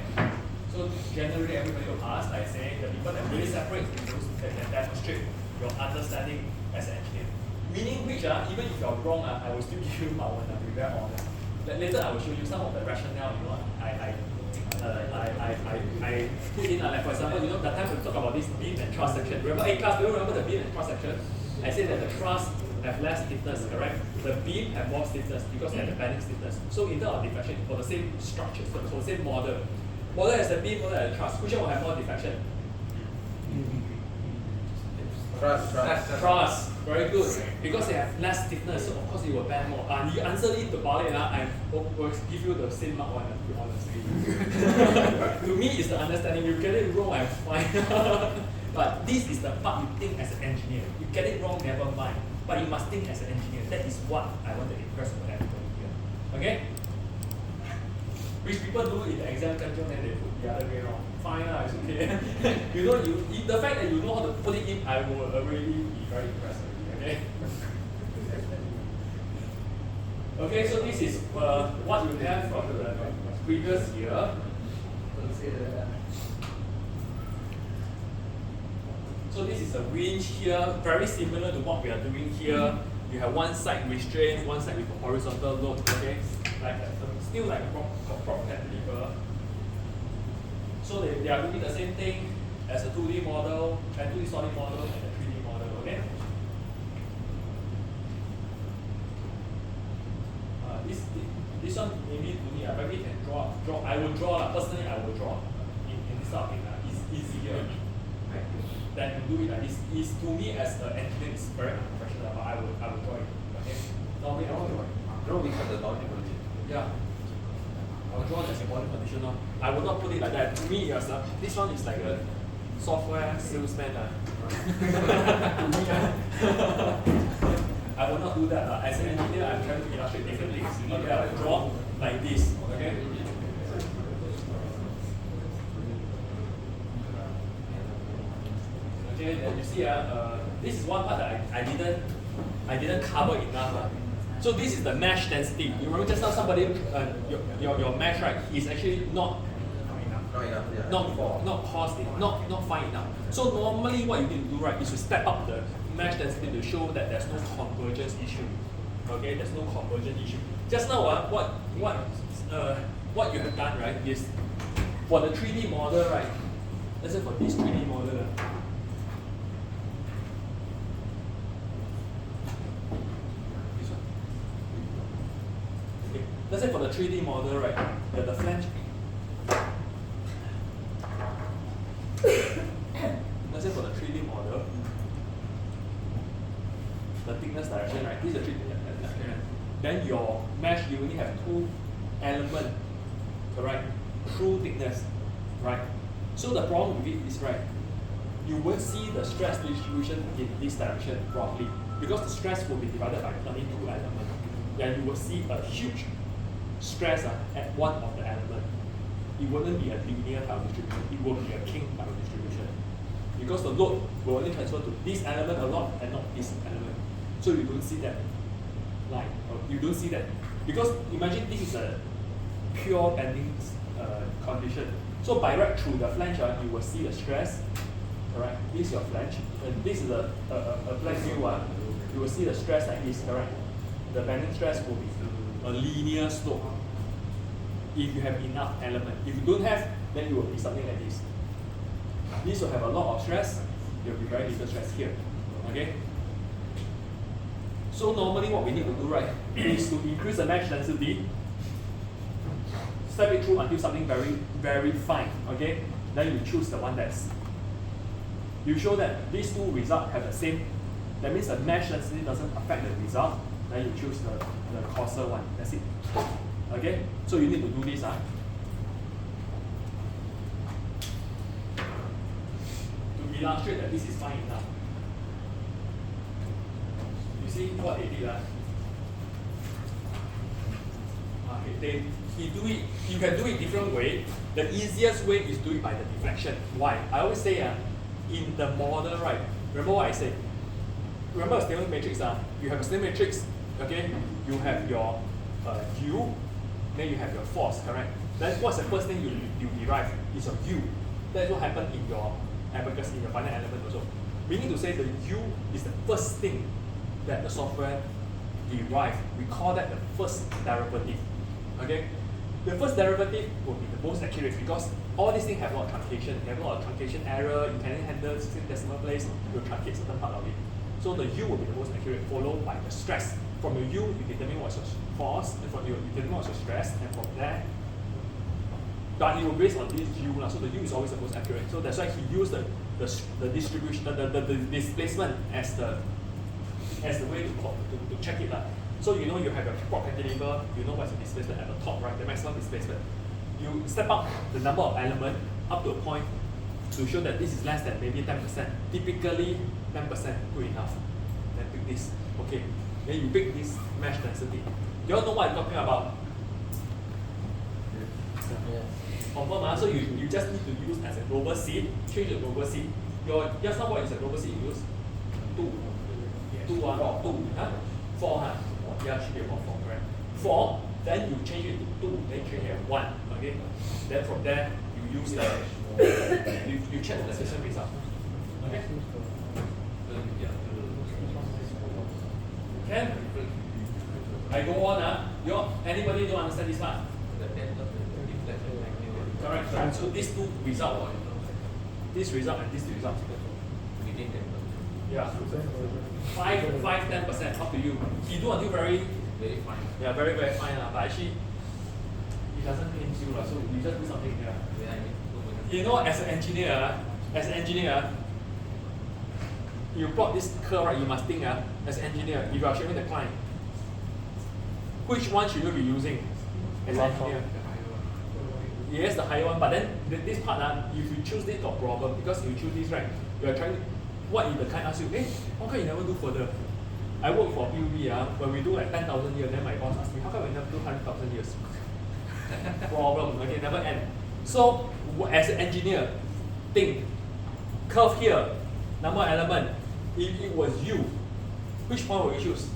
So generally everybody will pass by saying the people that really separate is those that demonstrate your understanding as an engineer. Meaning which even if you're wrong, I will still give you my one, I'll be very honest. Later I will show you some of the rationale, I put in, like for example, the time we talk about this beam and truss section. Remember A-class, do you remember the beam and truss section? I said that the truss have less stiffness, correct? The beam have more stiffness because they have the bending stiffness. So in terms of deflection, for the same structure, for the same model as the beam, model as the truss, which one will have more deflection? Truss, very good. Because they have less stiffness, so of course it will bend more. You answer it about it, I will give you the same mark one, to be honest. To me, it's the understanding. You get it wrong, I'm fine. But this is the part you think as an engineer. You get it wrong, never mind. But you must think as an engineer. That is what I want to impress on everybody here. Okay? Which people do in the exam control, then they put the other way wrong. Fine, it's okay. The fact that you know how to put it in, I will already be very impressed already. Okay? Okay, so this is what you have from the previous year. So this is a winch here, very similar to what we are doing here. You have one side restraint, one side with a horizontal load, okay? Still like a prop cantilever. So they are doing the same thing as a 2D model, and 2D solid model, and a 3D model, okay? This one maybe to me, maybe can draw. I will draw, personally I will draw in this type of thing. It's easier. Then you do it like this. Is to me as an engineer is very unprofessional, but I will draw it. Okay? Normally I will draw it. Draw because the boundary condition. Yeah. I will draw it as a body condition. I will not put it like that. To me, this one is like a software salesman. I will not do that. As an engineer, I'm trying to illustrate different things. Okay, I will draw like this. Okay? Okay, then you see, this is one part that I didn't cover enough. So this is the mesh density. You remember just now somebody, your mesh, right, is actually not coarse enough, not fine enough. So normally what you need to do, right, is to step up the mesh density to show that there's no convergence issue. Okay, there's no convergence issue. Just now, what you have done, right, is for the 3D model, right, let's say for this 3D model, let's say for the 3D model, right, the flange. Let's say for the 3D model, the thickness direction, right? This is the 3D direction. Then your mesh, you only have two elements, correct? True thickness, right? So the problem with it is, right, you won't see the stress distribution in this direction properly because the stress will be divided by only two elements. Then you will see a huge stress at one of the elements. It wouldn't be a linear type of distribution, it will be a king type of distribution. Because the load will only transfer to this element a lot and not this element. So you don't see that line, or you don't see that. Because imagine this is a pure bending condition. So by right through the flange, you will see the stress, correct? This is your flange, and this is a flange view, you will see the stress like this, correct? The bending stress will be a linear slope if you have enough element. If you don't have, then you will be something like this. This will have a lot of stress, there will be very little stress here. Okay? So normally what we need to do, right, is to increase the mesh density, step it through until something very, very fine. Okay? Then you choose the one that's, you show that these two results have the same, that means the mesh density doesn't affect the result, then you choose the coarser one. That's it. Okay? So you need to do this. illustrate that this is fine enough. You see what they did? Okay, you can do it different way. The easiest way is do it by the deflection. Why? I always say in the model, right? Remember what I said? Remember a statement matrix? You have a statement matrix, okay? You have your U, then you have your force, correct? Then what's the first thing you derive? Is your U. That's what happened in your abacus, in your finite element also. We need to say the U is the first thing that the software derive. We call that the first derivative. Okay? The first derivative will be the most accurate because all these things have a lot of truncation. You have a lot of truncation error, you can handle 16 decimal place, you'll truncate certain part of it. So the U will be the most accurate, followed by the stress. From your U, you determine what's your force, and from your, you determine what's your stress, and from there, but it will based on this U, so the U is always the most accurate. So that's why he used the distribution, the displacement as the way to check it. So you know you have your prop cantilever, you know what's the displacement at the top, right? The maximum displacement. You step up the number of elements up to a point to show that this is less than maybe 10%. Typically 10% good enough. Then pick this. Okay. Then you pick this mesh density. You all know what I'm talking about? Confirm, so you just need to use as a global seed, change the global seed. Your just now what is a global seed you use? 2. 2, 4, yeah, should be about 4, correct? 4, then you change it to 2, then change it to 1, okay? Then from there, you use you check the system result, okay? Can? I go on, anybody don't understand this part? Correct. So these two results, this result and this result. Yeah. 5, 10%, up to you. He do until very fine. Yeah, very fine. But actually, it doesn't mean you, so you just do something here. You know, as an engineer, you plot this curve, right? You must think, as an engineer, if you are showing the client, which one should you be using as an engineer? Yes, the higher one, but then this part, if you choose this, got problem, because if you choose this, right, you are trying, what if the client asks you, hey, how come you never do further? I work for PUB, when we do like 10,000 years, then my boss asks me, how come we never do 100,000 years? Problem, okay, never end. So, as an engineer, think, curve here, number of element, if it was you, which point will you choose?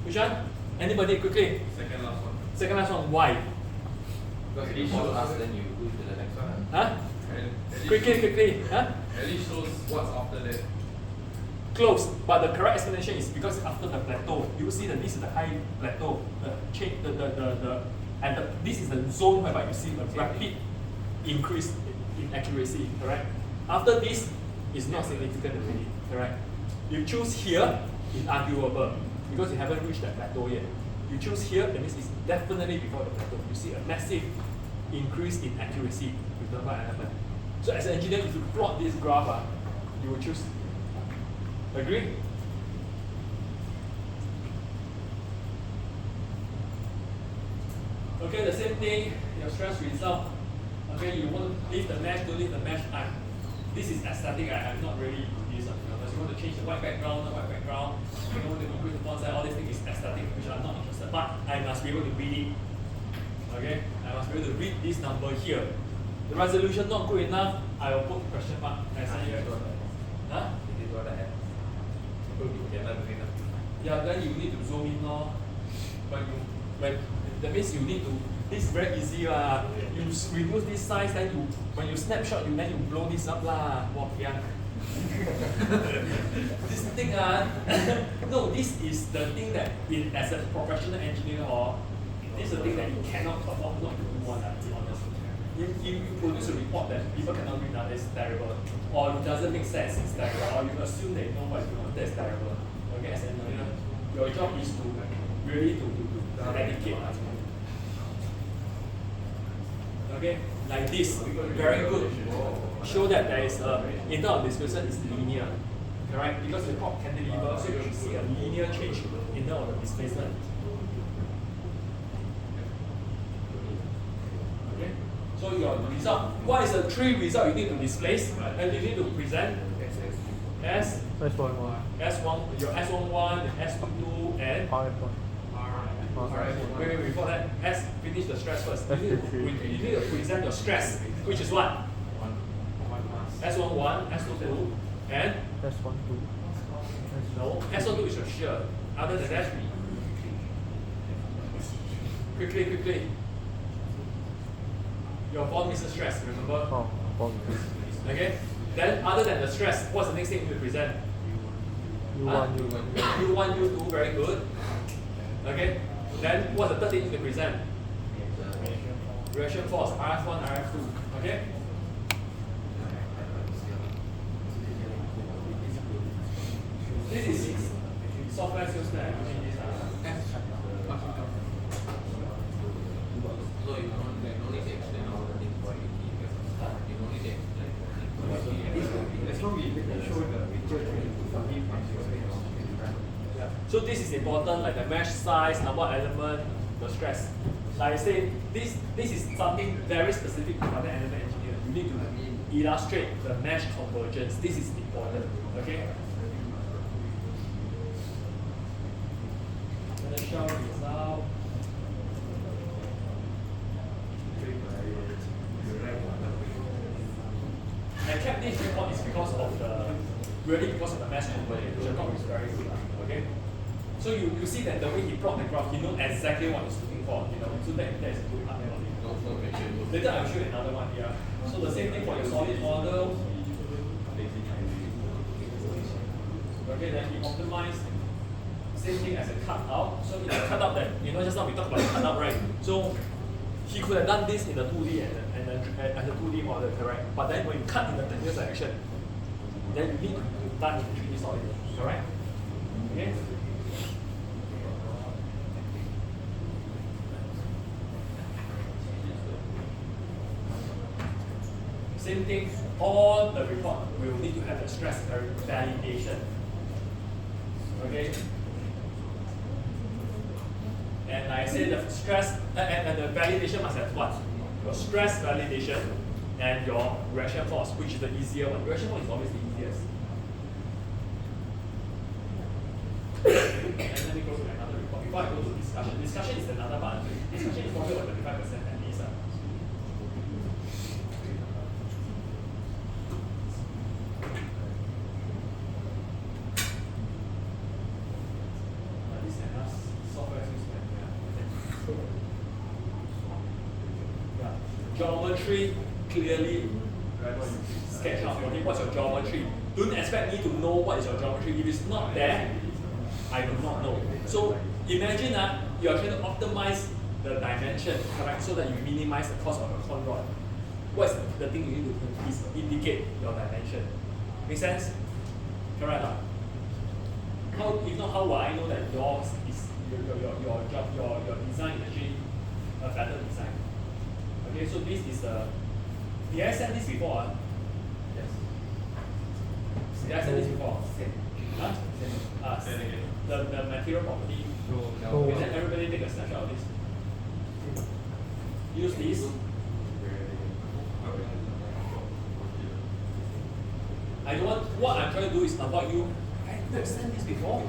Which one? Anybody, quickly? Second last one. Second last one, why? Because it shows us, then you go to the next one. Huh? Quickly, huh? At least shows what's after that. Close, but the correct explanation is because after the plateau, you will see that this is the high plateau, this is the zone whereby you see a rapid increase in accuracy, correct? After this, is not significant already, correct? You choose here, is arguable, because you haven't reached that plateau yet. You choose here, that means it's definitely before the plateau. You see a massive increase in accuracy with number of element. So as an engineer, if you plot this graph, you will choose. Agree? Okay, the same thing, your stress result. Okay, you want to leave the mesh, don't leave the mesh. This is aesthetic, I'm not really into this. You want to change the white background, not white background. You want to increase the font size, all these things is aesthetic, which I'm not interested. But I must be able to read it. Okay, I must be able to read this number here. The resolution not good enough, I will put question mark. Huh? Yeah, then you need to zoom in, when that means you need to. This is very easy, You reduce this size, then you when you snapshot, then you blow this up lah. This thing, no, this is the thing that as a professional engineer, this is the thing that you cannot afford not to do one. To be honest, if you produce a report that people cannot read, that's terrible, or it doesn't make sense, it's terrible, or you assume they know what's going on, that's terrible. Okay, as an engineer, your job is to really to eradicate. Okay, like this, very good. Show that there is in terms of displacement is linear, correct? Because the prop cantilever, so you should see a linear change in terms of the displacement. Okay, so your result. What is the three result you need to displace and you need to present? S, That's one one. S1, your S11, S22, and RF1. wait, before that, S, finish the stress first. You need to present your stress, which is what? S11, S22, and? That's one two. No, S12 is your shear. Other than that, quickly. Your bond misses stress, remember? Oh, one. Okay? Then, other than the stress, what's the next thing you present? U1, U1. U1, U2, very good. Okay? Then, what's the third thing you present? Reaction force, RF1, RF2. Okay? This is software sales plan. So you don't need to explain all the things for you. You don't need to explain. As long as you show the picture So this is important, like the mesh size, number of element, the stress. Like I say, this is something very specific to front element engineer. You need to illustrate the mesh convergence. This is important. Okay? Initial result. I kept this report is because of the mesh convergence, which I thought was very good. Okay? So you see that the way he plot the graph, he knows exactly what he's looking for, so that is a good part about it. Later I'll show you another one here. So the same thing for your solid model. Okay, then he optimized same thing as a cutout. So in the cutout that, just now we talked about the cutout, right? So he could have done this in the 2D and as a 2D model, correct? But then when you cut in the technical section, then you need to done in 3D solid, correct? Okay? Same thing, all the report will need to have the stress validation. Okay? And like I said, the stress and the validation must have what? Your stress validation and your reaction force, which is the easier one. Reaction force is always the easiest. And let me go to another report. Before I go to discussion, discussion is another part. Discussion is probably about 25% at least. Geometry clearly sketch out. Okay, what's your geometry? Don't expect me to know what is your geometry. If it's not there, I do not know. So imagine you are trying to optimize the dimension, correct, so that you minimize the cost of your conrod. What's the thing you need to is indicate your dimension? Make sense? Correct. How, if not, how will I know that yours is your design is actually a better design? Okay, so this is the. Did I send this before? Yes. Did I send this before? Huh? The material property. Okay, then everybody take a snapshot of this. Use this. I don't want. What I'm trying to do is avoid you. I've sent this before.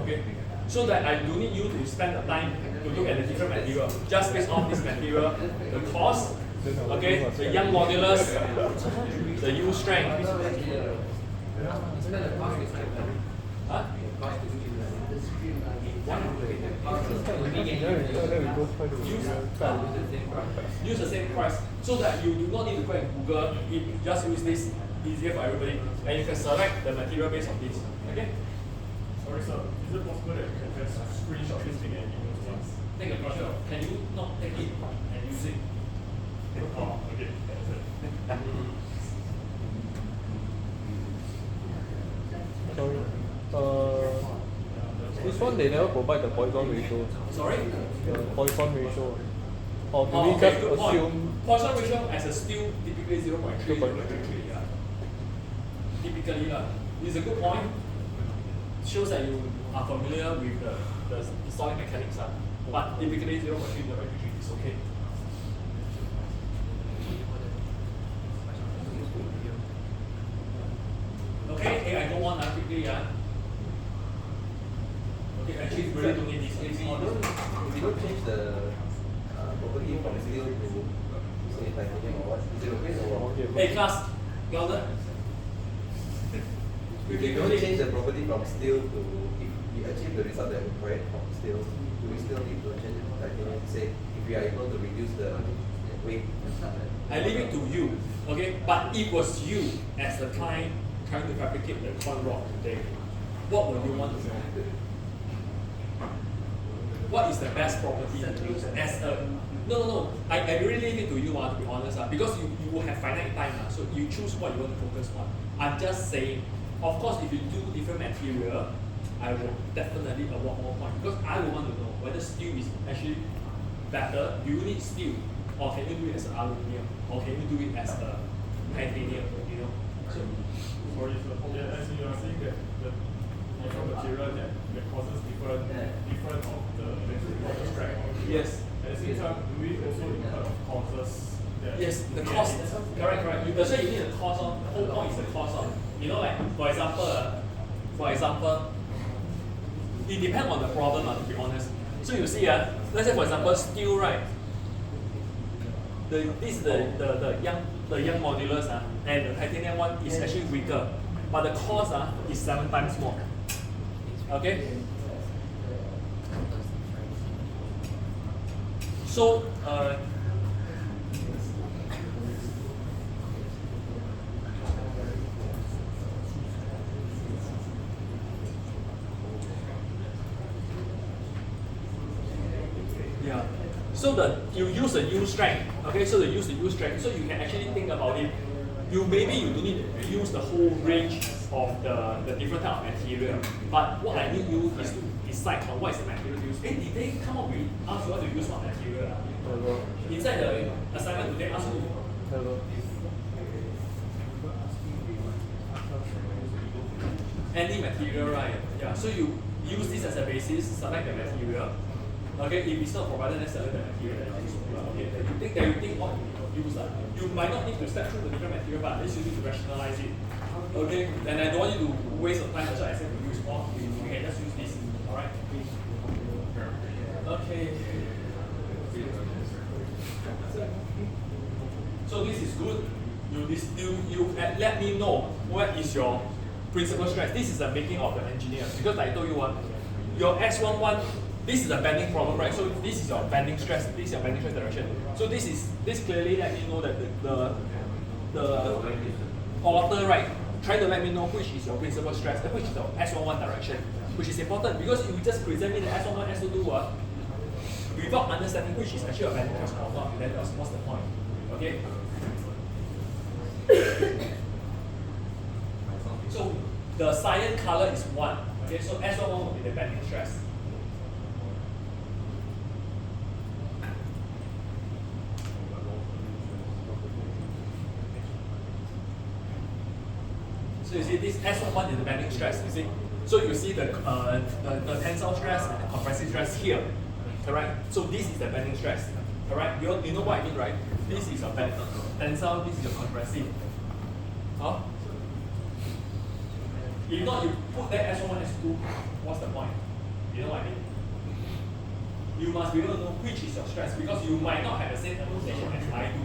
Okay. So that I don't need you to spend the time to look at the different material. Just based on this material, the cost, okay, the Young modulus, the U strength. Huh? Use the same price so that you do not need to go and Google it. Just use this, easier for everybody, and you can select the material based on this. Okay? Sorry, sir. Is it possible that you can just screenshot this thing and email to us? Take a picture. Can you not take it and use it? Oh, okay. Sorry. This one they never provide the Poisson ratio. Sorry? The Poisson ratio. Or do we okay, just good point. assume? Poisson ratio as a still typically 0.3, 0.33. Yeah. Typically, it's a good point. Shows that you are familiar with the solid mechanics, but typically 0.3, 0.33 is okay. quickly. Okay, actually, really don't need this. If we don't change the property from steel to say titanium or what, is it okay or what? Hey, class, louder. If we don't change the property from steel to, if we achieve the result that we required from steel, do we still need to change it to titanium? Say, if we are able to reduce the weight. I leave it to you, okay? But it was you as the client trying to fabricate the coin rod today. What would you want to know? What is the best property to use as a no. I really leave it to you to be honest because you have finite time so you choose what you want to focus on. I'm just saying, of course, if you do different material, I will definitely award more points because I will want to know whether steel is actually better. Do you need steel, or can you do it as an aluminium, or can you do it as a titanium? You know. So, Sorry, sir. Yeah, as you are saying that the different material that causes different of the strength. yes. At the same time, do we also incur causes that Yes, the cost. Correct. That's why you need the cost on. The whole point is the cost on. You know, like for example, it depends on the problem. To be honest. So you see, let's say for example, steel, right? This is the young modulus, and the titanium one is actually weaker, but the cost is 7 times more. Okay. So yeah. So you use the U strength. Okay, so you use the U strength. So you can actually think about it. Maybe you don't need to use the whole range of the different type of material. But what I need you is to decide on what is the material to use. Did they come up with ask you what to use what material? Inside the assignment, do they ask you? Any material, right? Yeah. So you use this as a basis, select the material. Okay, if it's not provided, then select the material. Okay, you think what you use. You might not need to step through the different material, but at least you need to rationalize it. Okay, and I don't want you to waste your time, that's why I said to use more. You can just use this. Alright? Okay. So this is good. You let me know what is your principal stress. This is the making of the engineer. Because I told you your S11, this is a bending problem, right? So this is your bending stress. This is your bending stress direction. So this clearly let me know that the author, right, trying to let me know which is your principal stress and which is the S11 direction, which is important because if you just present me the S11, S22 without understanding which is actually a bending stress or not, then what's the point? Okay. So the cyan color is 1. Okay, so S11 will be the bending stress. So you see this S11 is the bending stress, you see. So you see the tensile stress and the compressive stress here. Correct? So this is the bending stress. Alright? You know what I mean, right? This is your tensile, this is your compressive. Huh? If not, you put that S11, S2, what's the point? You know what I mean? You must be able to know which is your stress because you might not have the same association as I do.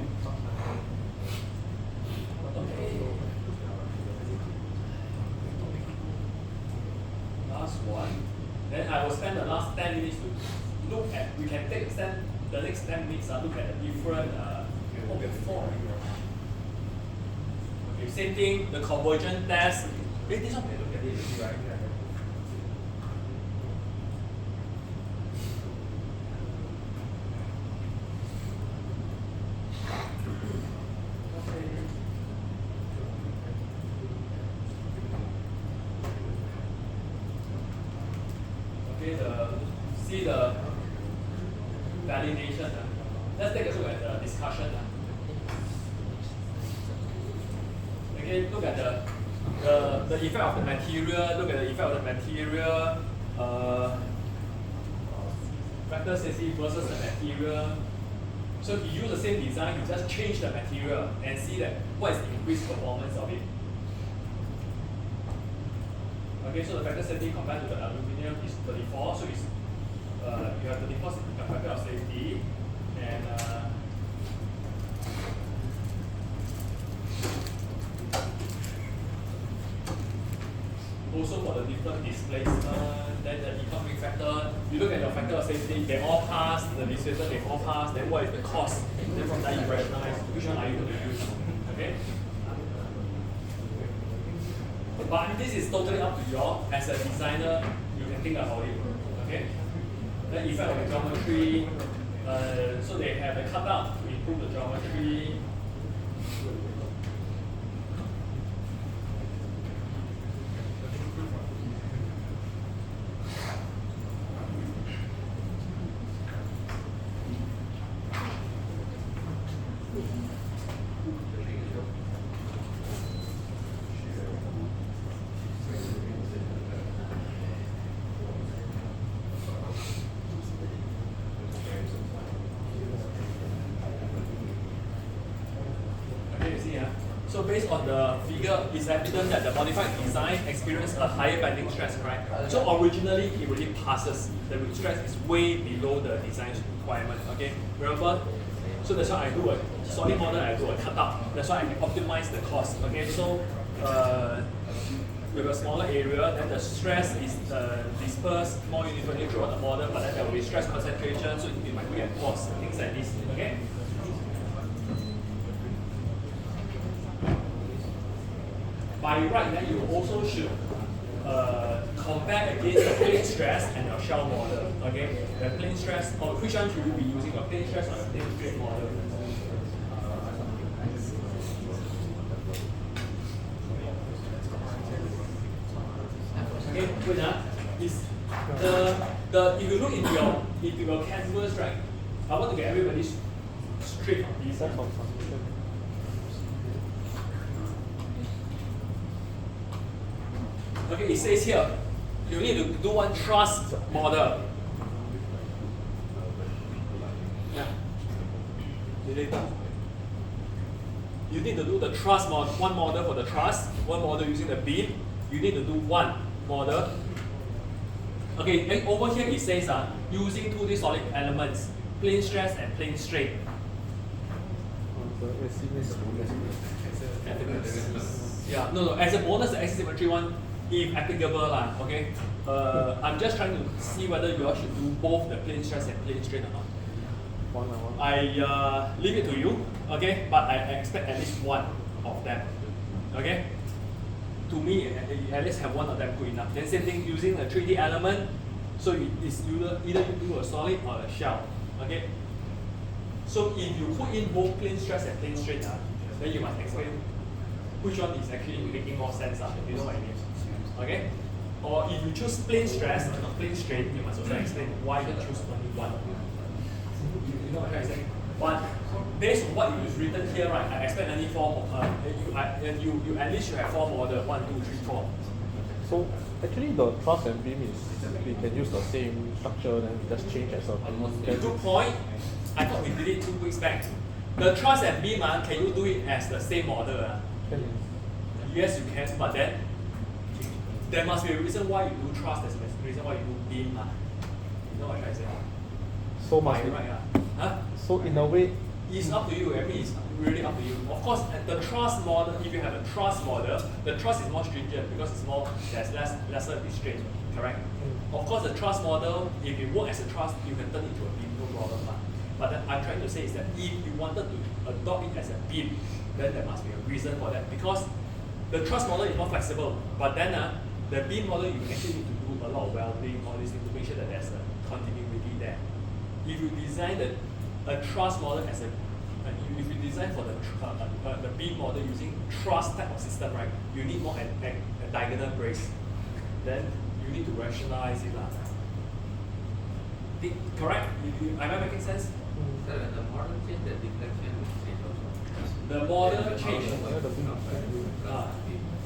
Okay. Last one. Then I will spend the last 10 minutes to look at, we can take the next 10 minutes look at the different, we have 4. Okay, same thing, the conversion test. This one we look at it, right? Okay, see the validation. Let's take a look at the discussion. Okay, look at the effect of the material, look at the effect of the material, vector safety versus the material. So if you use the same design, you just change the material and see that what is the increased performance of it. Okay, so the factor safety compared to the aluminium is 34, so it's you have 34 factor of safety, and also for the different displacement, then the economic factor, you look at your factor of safety, they all pass, the displacement they all pass, then what is the cost? Then from that you rationalize which one are you going to use. Okay? But this is totally up to you all. As a designer, you can think about it. Okay? The effect of the geometry, so they have a cutout to improve the geometry. So based on the figure, it's evident that the modified design experienced a higher bending stress, right? So originally it really passes. The stress is way below the design requirement. Okay, remember? So that's why I do a solid model, I do a cutout. That's why I can optimize the cost. Okay, so with a smaller area, then the stress is dispersed more uniformly throughout the model, but then there will be stress concentration, so it might reinforce things like this. Okay. By right, then you also should compare against the plane stress and your shell model. Okay, the plane stress, or which one should you be using, a plane stress or a plane strain model? Okay, wait is the if you look into your canvas, right? I want to get everybody straight on this. Okay, it says here, you need to do one truss model. Yeah. You need to do the truss model, one model for the truss, one model using the beam. You need to do one model. Okay, and over here it says using 2D solid elements, plane stress and plane strain. Yeah, no, as a bonus, the axisymmetry one, if applicable lah, okay. I'm just trying to see whether you all should do both the plane stress and plane strain or not. I leave it to you, okay. But I expect at least one of them, okay. To me, at least have one of them good enough. Then same thing using a 3D element, so it's either you do a solid or a shell, okay. So if you put in both plane stress and plane strain, then you must explain which one is actually making more sense, if you know what I mean. Okay? Or if you choose plane stress and not plane strain, you must also explain why you choose only one. You know what I'm saying? But based on what is written here, right, I expect only four. You at least should have four models, 1, 2, 3, 4. So actually the truss and beam is we can use the same structure, then we just change as a Good point. I thought we did it 2 weeks back. The truss and beam, can you do it as the same model? Yes, you can, but then there must be a reason why you do truss, there's a reason why you do beam. You know what I'm trying to say? So must be, right, huh? so in a way, it's up to you. I mean, it's really up to you. Of course, the truss model, if you have a truss model, the truss is more stringent because it's more, there's lesser restraint, correct? Of course, the truss model, if you work as a truss, you can turn it into a beam, no problem. But then I'm trying to say is that if you wanted to adopt it as a beam, then there must be a reason for that. Because the truss model is more flexible, but then the beam model, you actually need to do a lot of welding, all these things to make sure that there's a continuity there. If you design a truss model as if you design for the beam model using truss type of system, right, you need more a diagonal brace. Then you need to rationalize it. Correct? Am I making sense? The model change, the deflection change also. The model change.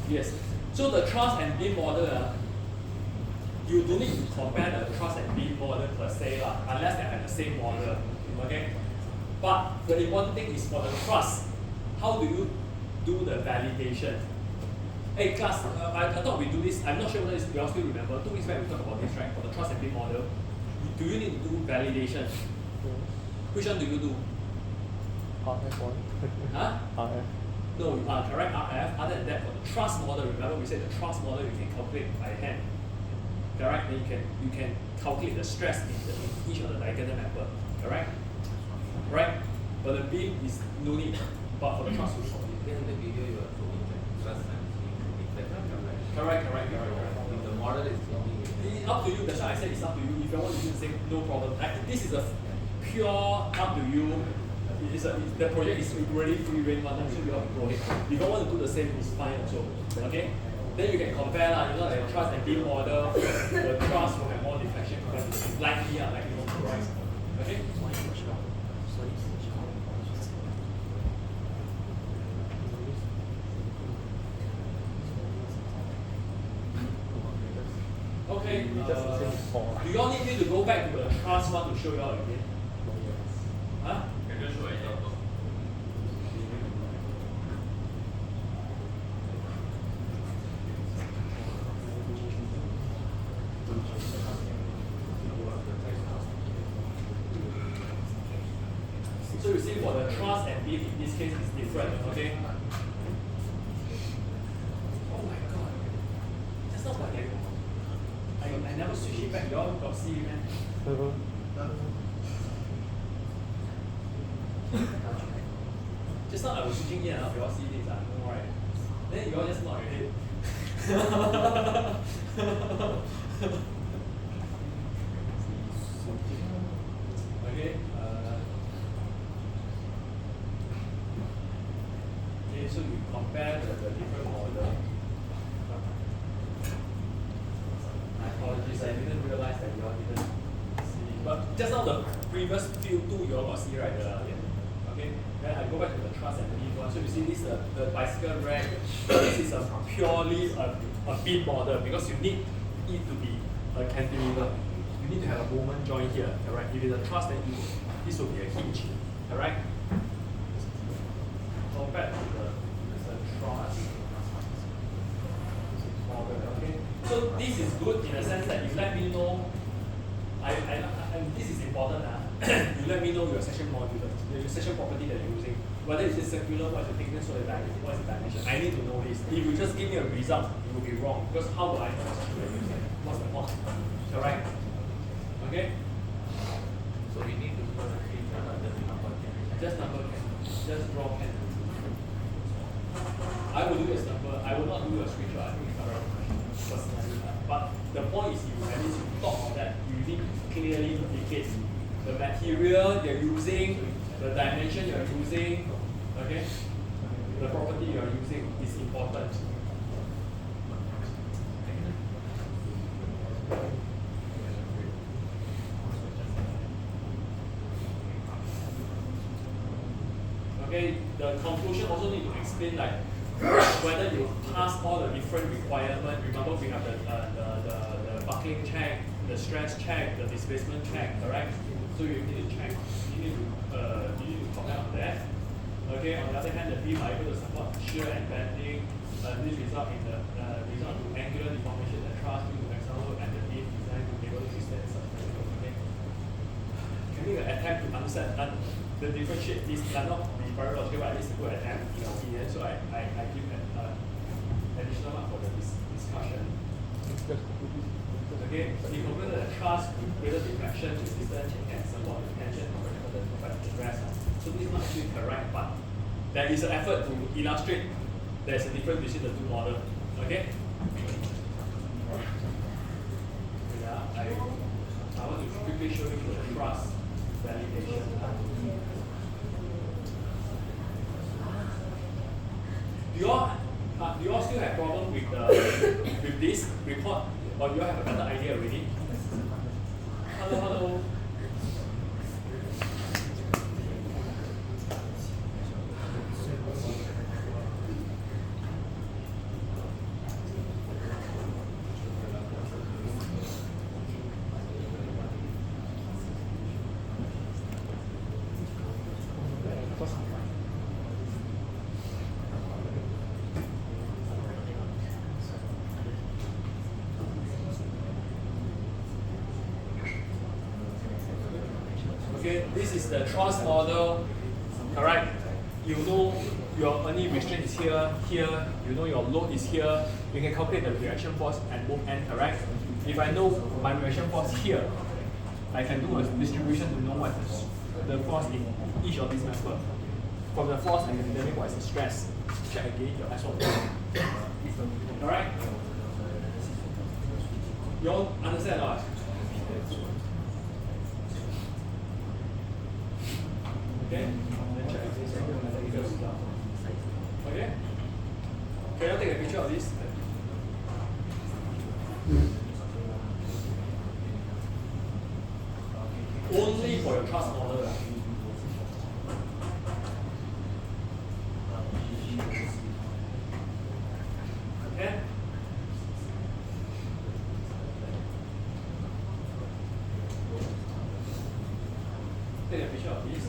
Yes. So the truss and beam model, you don't need to compare the truss and beam model per se, unless they have the same model. Okay? But the important thing is for the truss, how do you do the validation? Hey class, I thought we do this. I'm not sure whether you all still remember. 2 weeks back we talked about this, right? For the trust and beam model. Do you need to do validation? Which one do you do? RF1. Huh? RF. No, correct RF. Other than that, for the trust model, remember we said the trust model you can calculate by hand. Correct? Then you can calculate the stress in each of the diagonal member. Correct? Right? But the beam is no need. But for the trust we need. Then in the video you are showing that trust and deflect, right? Correct. If the model is changing, It's up to you. That's why I said it's up to you. If you want to use the same, no problem. This is a pure up to you. The project is really free range one, so you have to go ahead. If you don't want to do the same, it's fine also. Okay? Then you can compare like the trust and beam model. The trust will have more deflection compared to the beam. Likely, right? Okay? Okay, do you all need me to go back to the trust one to show you all again? Huh? can you show example? So you see for the trust and beam in this case is different, okay? Oh my god. That's not what I never switch it back. You all got see it, man. Just now I was switching in and out, you all see this, no right? Then you all just nod your head. Okay, okay, so you compare the different model. My apologies, I didn't realize that you all didn't see. But just now the previous few two you all got see, right? Okay, then I go back to the trust and beam one. So you see this the bicycle rack. This is a purely a beam model because you need it to be a cantilever. You need to have a moment joint here, alright? If it's a truss, then this will be a hinge, alright? Compared to the truss model, okay? So this is good in the sense that you let me know, and this is important, you let me know your section module, your section property that you're using. Whether it's circular, what's the thickness, what's the dimension. I need to know this. If you just give me a result, it will be wrong. Because how will I know what section you're using? What's the point? Alright? Okay? So we need to put a screenshot of the number. Just number can. Just draw pen. I will do as number. I will not do a screenshot. I think it's not right personally. But the point is you at least you talk of that. You need to clearly indicate the material you're using, the dimension you're using, okay? The property you're using is important. Okay, the conclusion also need to explain like whether you pass all the different requirements. Remember we have the buckling check, the stress check, the displacement check, correct? So you need to check, you need to comment on that. Okay, on the other hand, the beam are able to support shear and bending. This result in the result to angular deformation and truss due to external load and the beam designed to be able to withstand such physical. Okay. Can we attempt to understand the differentiate this cannot be very logical, but at least a good attempt in our opinion. So I give an additional mark for the discussion. Okay, so you compare the truss with greater deflection, resistance, and support the tension compared to the rest. So this is not actually correct, but there is an effort to illustrate there's a difference between the two models. Okay? Yeah, I want to quickly show you the truss validation. Do you all still have problem with this report, or do you have a better idea already? Hello. this is the truss model, correct? You know your only restraint is here, here, you know your load is here, you can calculate the reaction force at both ends, correct? If I know my reaction force here, I can do a distribution to know what is the force in each of these members. From the force, I can determine what is the stress. Check again your S1. Alright? You all understand or not? Okay? Then check this. Okay? Can you take a picture of this? Only for your truss model. Okay? Take a picture of this.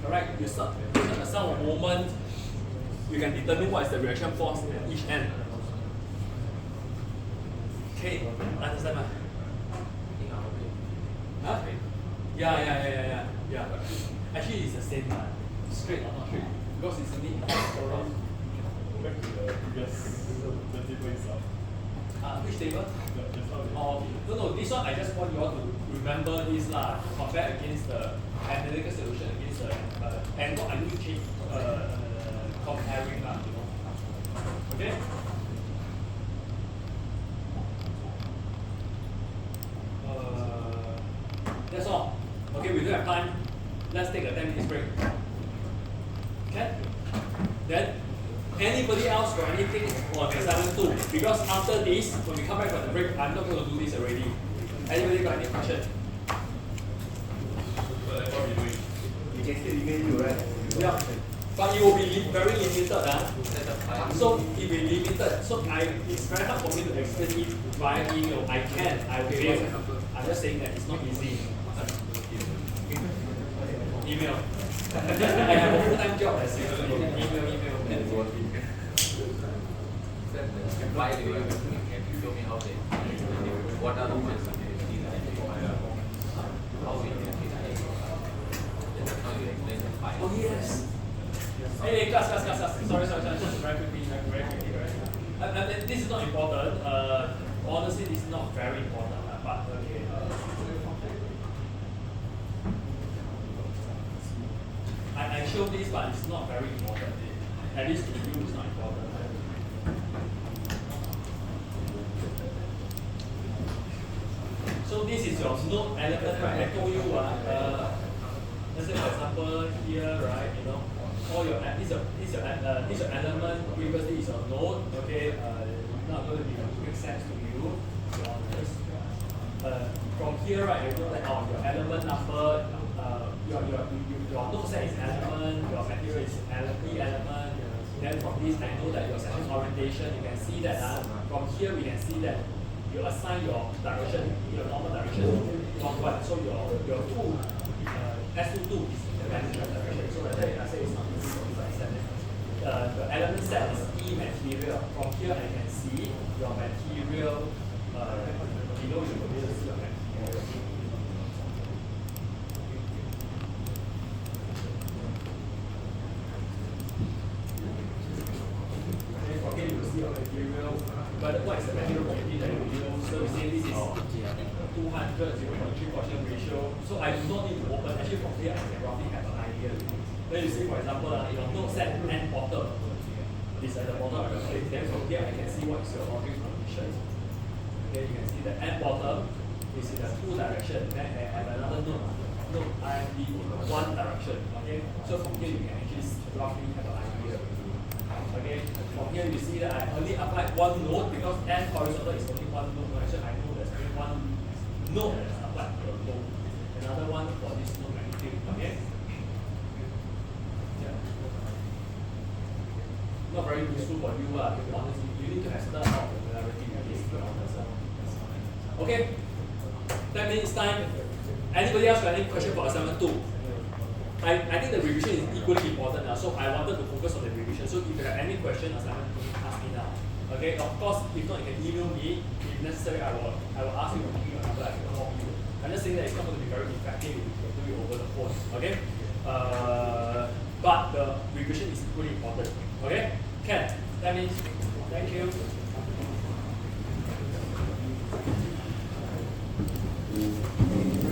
Correct? You start at some moment, you can determine what is the reaction force at each end. Okay, understand吗? Huh? Yeah. Actually, it's the same. Straight or not straight? Because it's only around. Back to the previous the table itself. Which table? Oh, okay. No, this one I just want you all to remember this lah. Compare against the analytical solution against the and what are you change comparing lah, you know? Okay. That's all. Okay, we don't have time. Let's take a 10 minutes break. Okay? Then, anybody else got anything on assignment 2? Because after this, when we come back from the break, I'm not going to do this already. Anybody got any question? What are we doing? You can still email you, right? Yeah. But it will be very limited. So it will be limited. So it's very hard for me to explain it via email. I will. I'm just saying that it's not easy. Email. I have a full-time job as email. Why do you have to show me how they what are the ones that how we Oh yes. Hey, class. Sorry. Just very quickly. This is not important. Honestly, this is not very important. But okay. I show this, but it's not very important. At least to you, it's not important. So this is your node element, right? I told you, let's say for example here, right? You know, all your this your element. Previously is your node. Okay, not going to make sense to you. From here, right? You know that your element number, your node set is element, your material is element. Then from this, I know that your section orientation. You can see that from here we can see that you assign your direction, your normal direction from what? So your two S22 is the management direction. So whether I say it's not easy to understand it. The element set is E material. From here I can see your material. Below you will be able to see your material. From here you will see your material. But what is the material property that you use? So we say this is 200, 0.3% ratio. So I do not need to open. Actually from here I can roughly have an idea. Then you see for example, your node set and bottom is at the bottom of your plate. Then from here I can see what is your boundary condition. Okay, you can see the end bottom is in the two direction. Then I have another node IMD in one direction. Okay, so from here you can actually roughly have an idea. Okay, from here you see that I only applied one node because N horizontal is only one node direction. I know there's only one node that is applied to the node. Another one for this node magnitude. Okay? Yeah. Not very useful for you, to be honest. You need to have certain amount of familiarity with this, to be honest. Okay? 10 minutes time. Anybody else got any question for assignment 2? I think the revision is equally important now, so I wanted to focus on the revision. So if you have any question, assignment 2, ask me now. Okay, of course, if not, you can email me. If necessary, I will ask you to give me your number. I can call you. I'm just saying that it's not going to be very effective if you do it over the phone. Okay, but the revision is pretty important. Okay, Ken, that means thank you.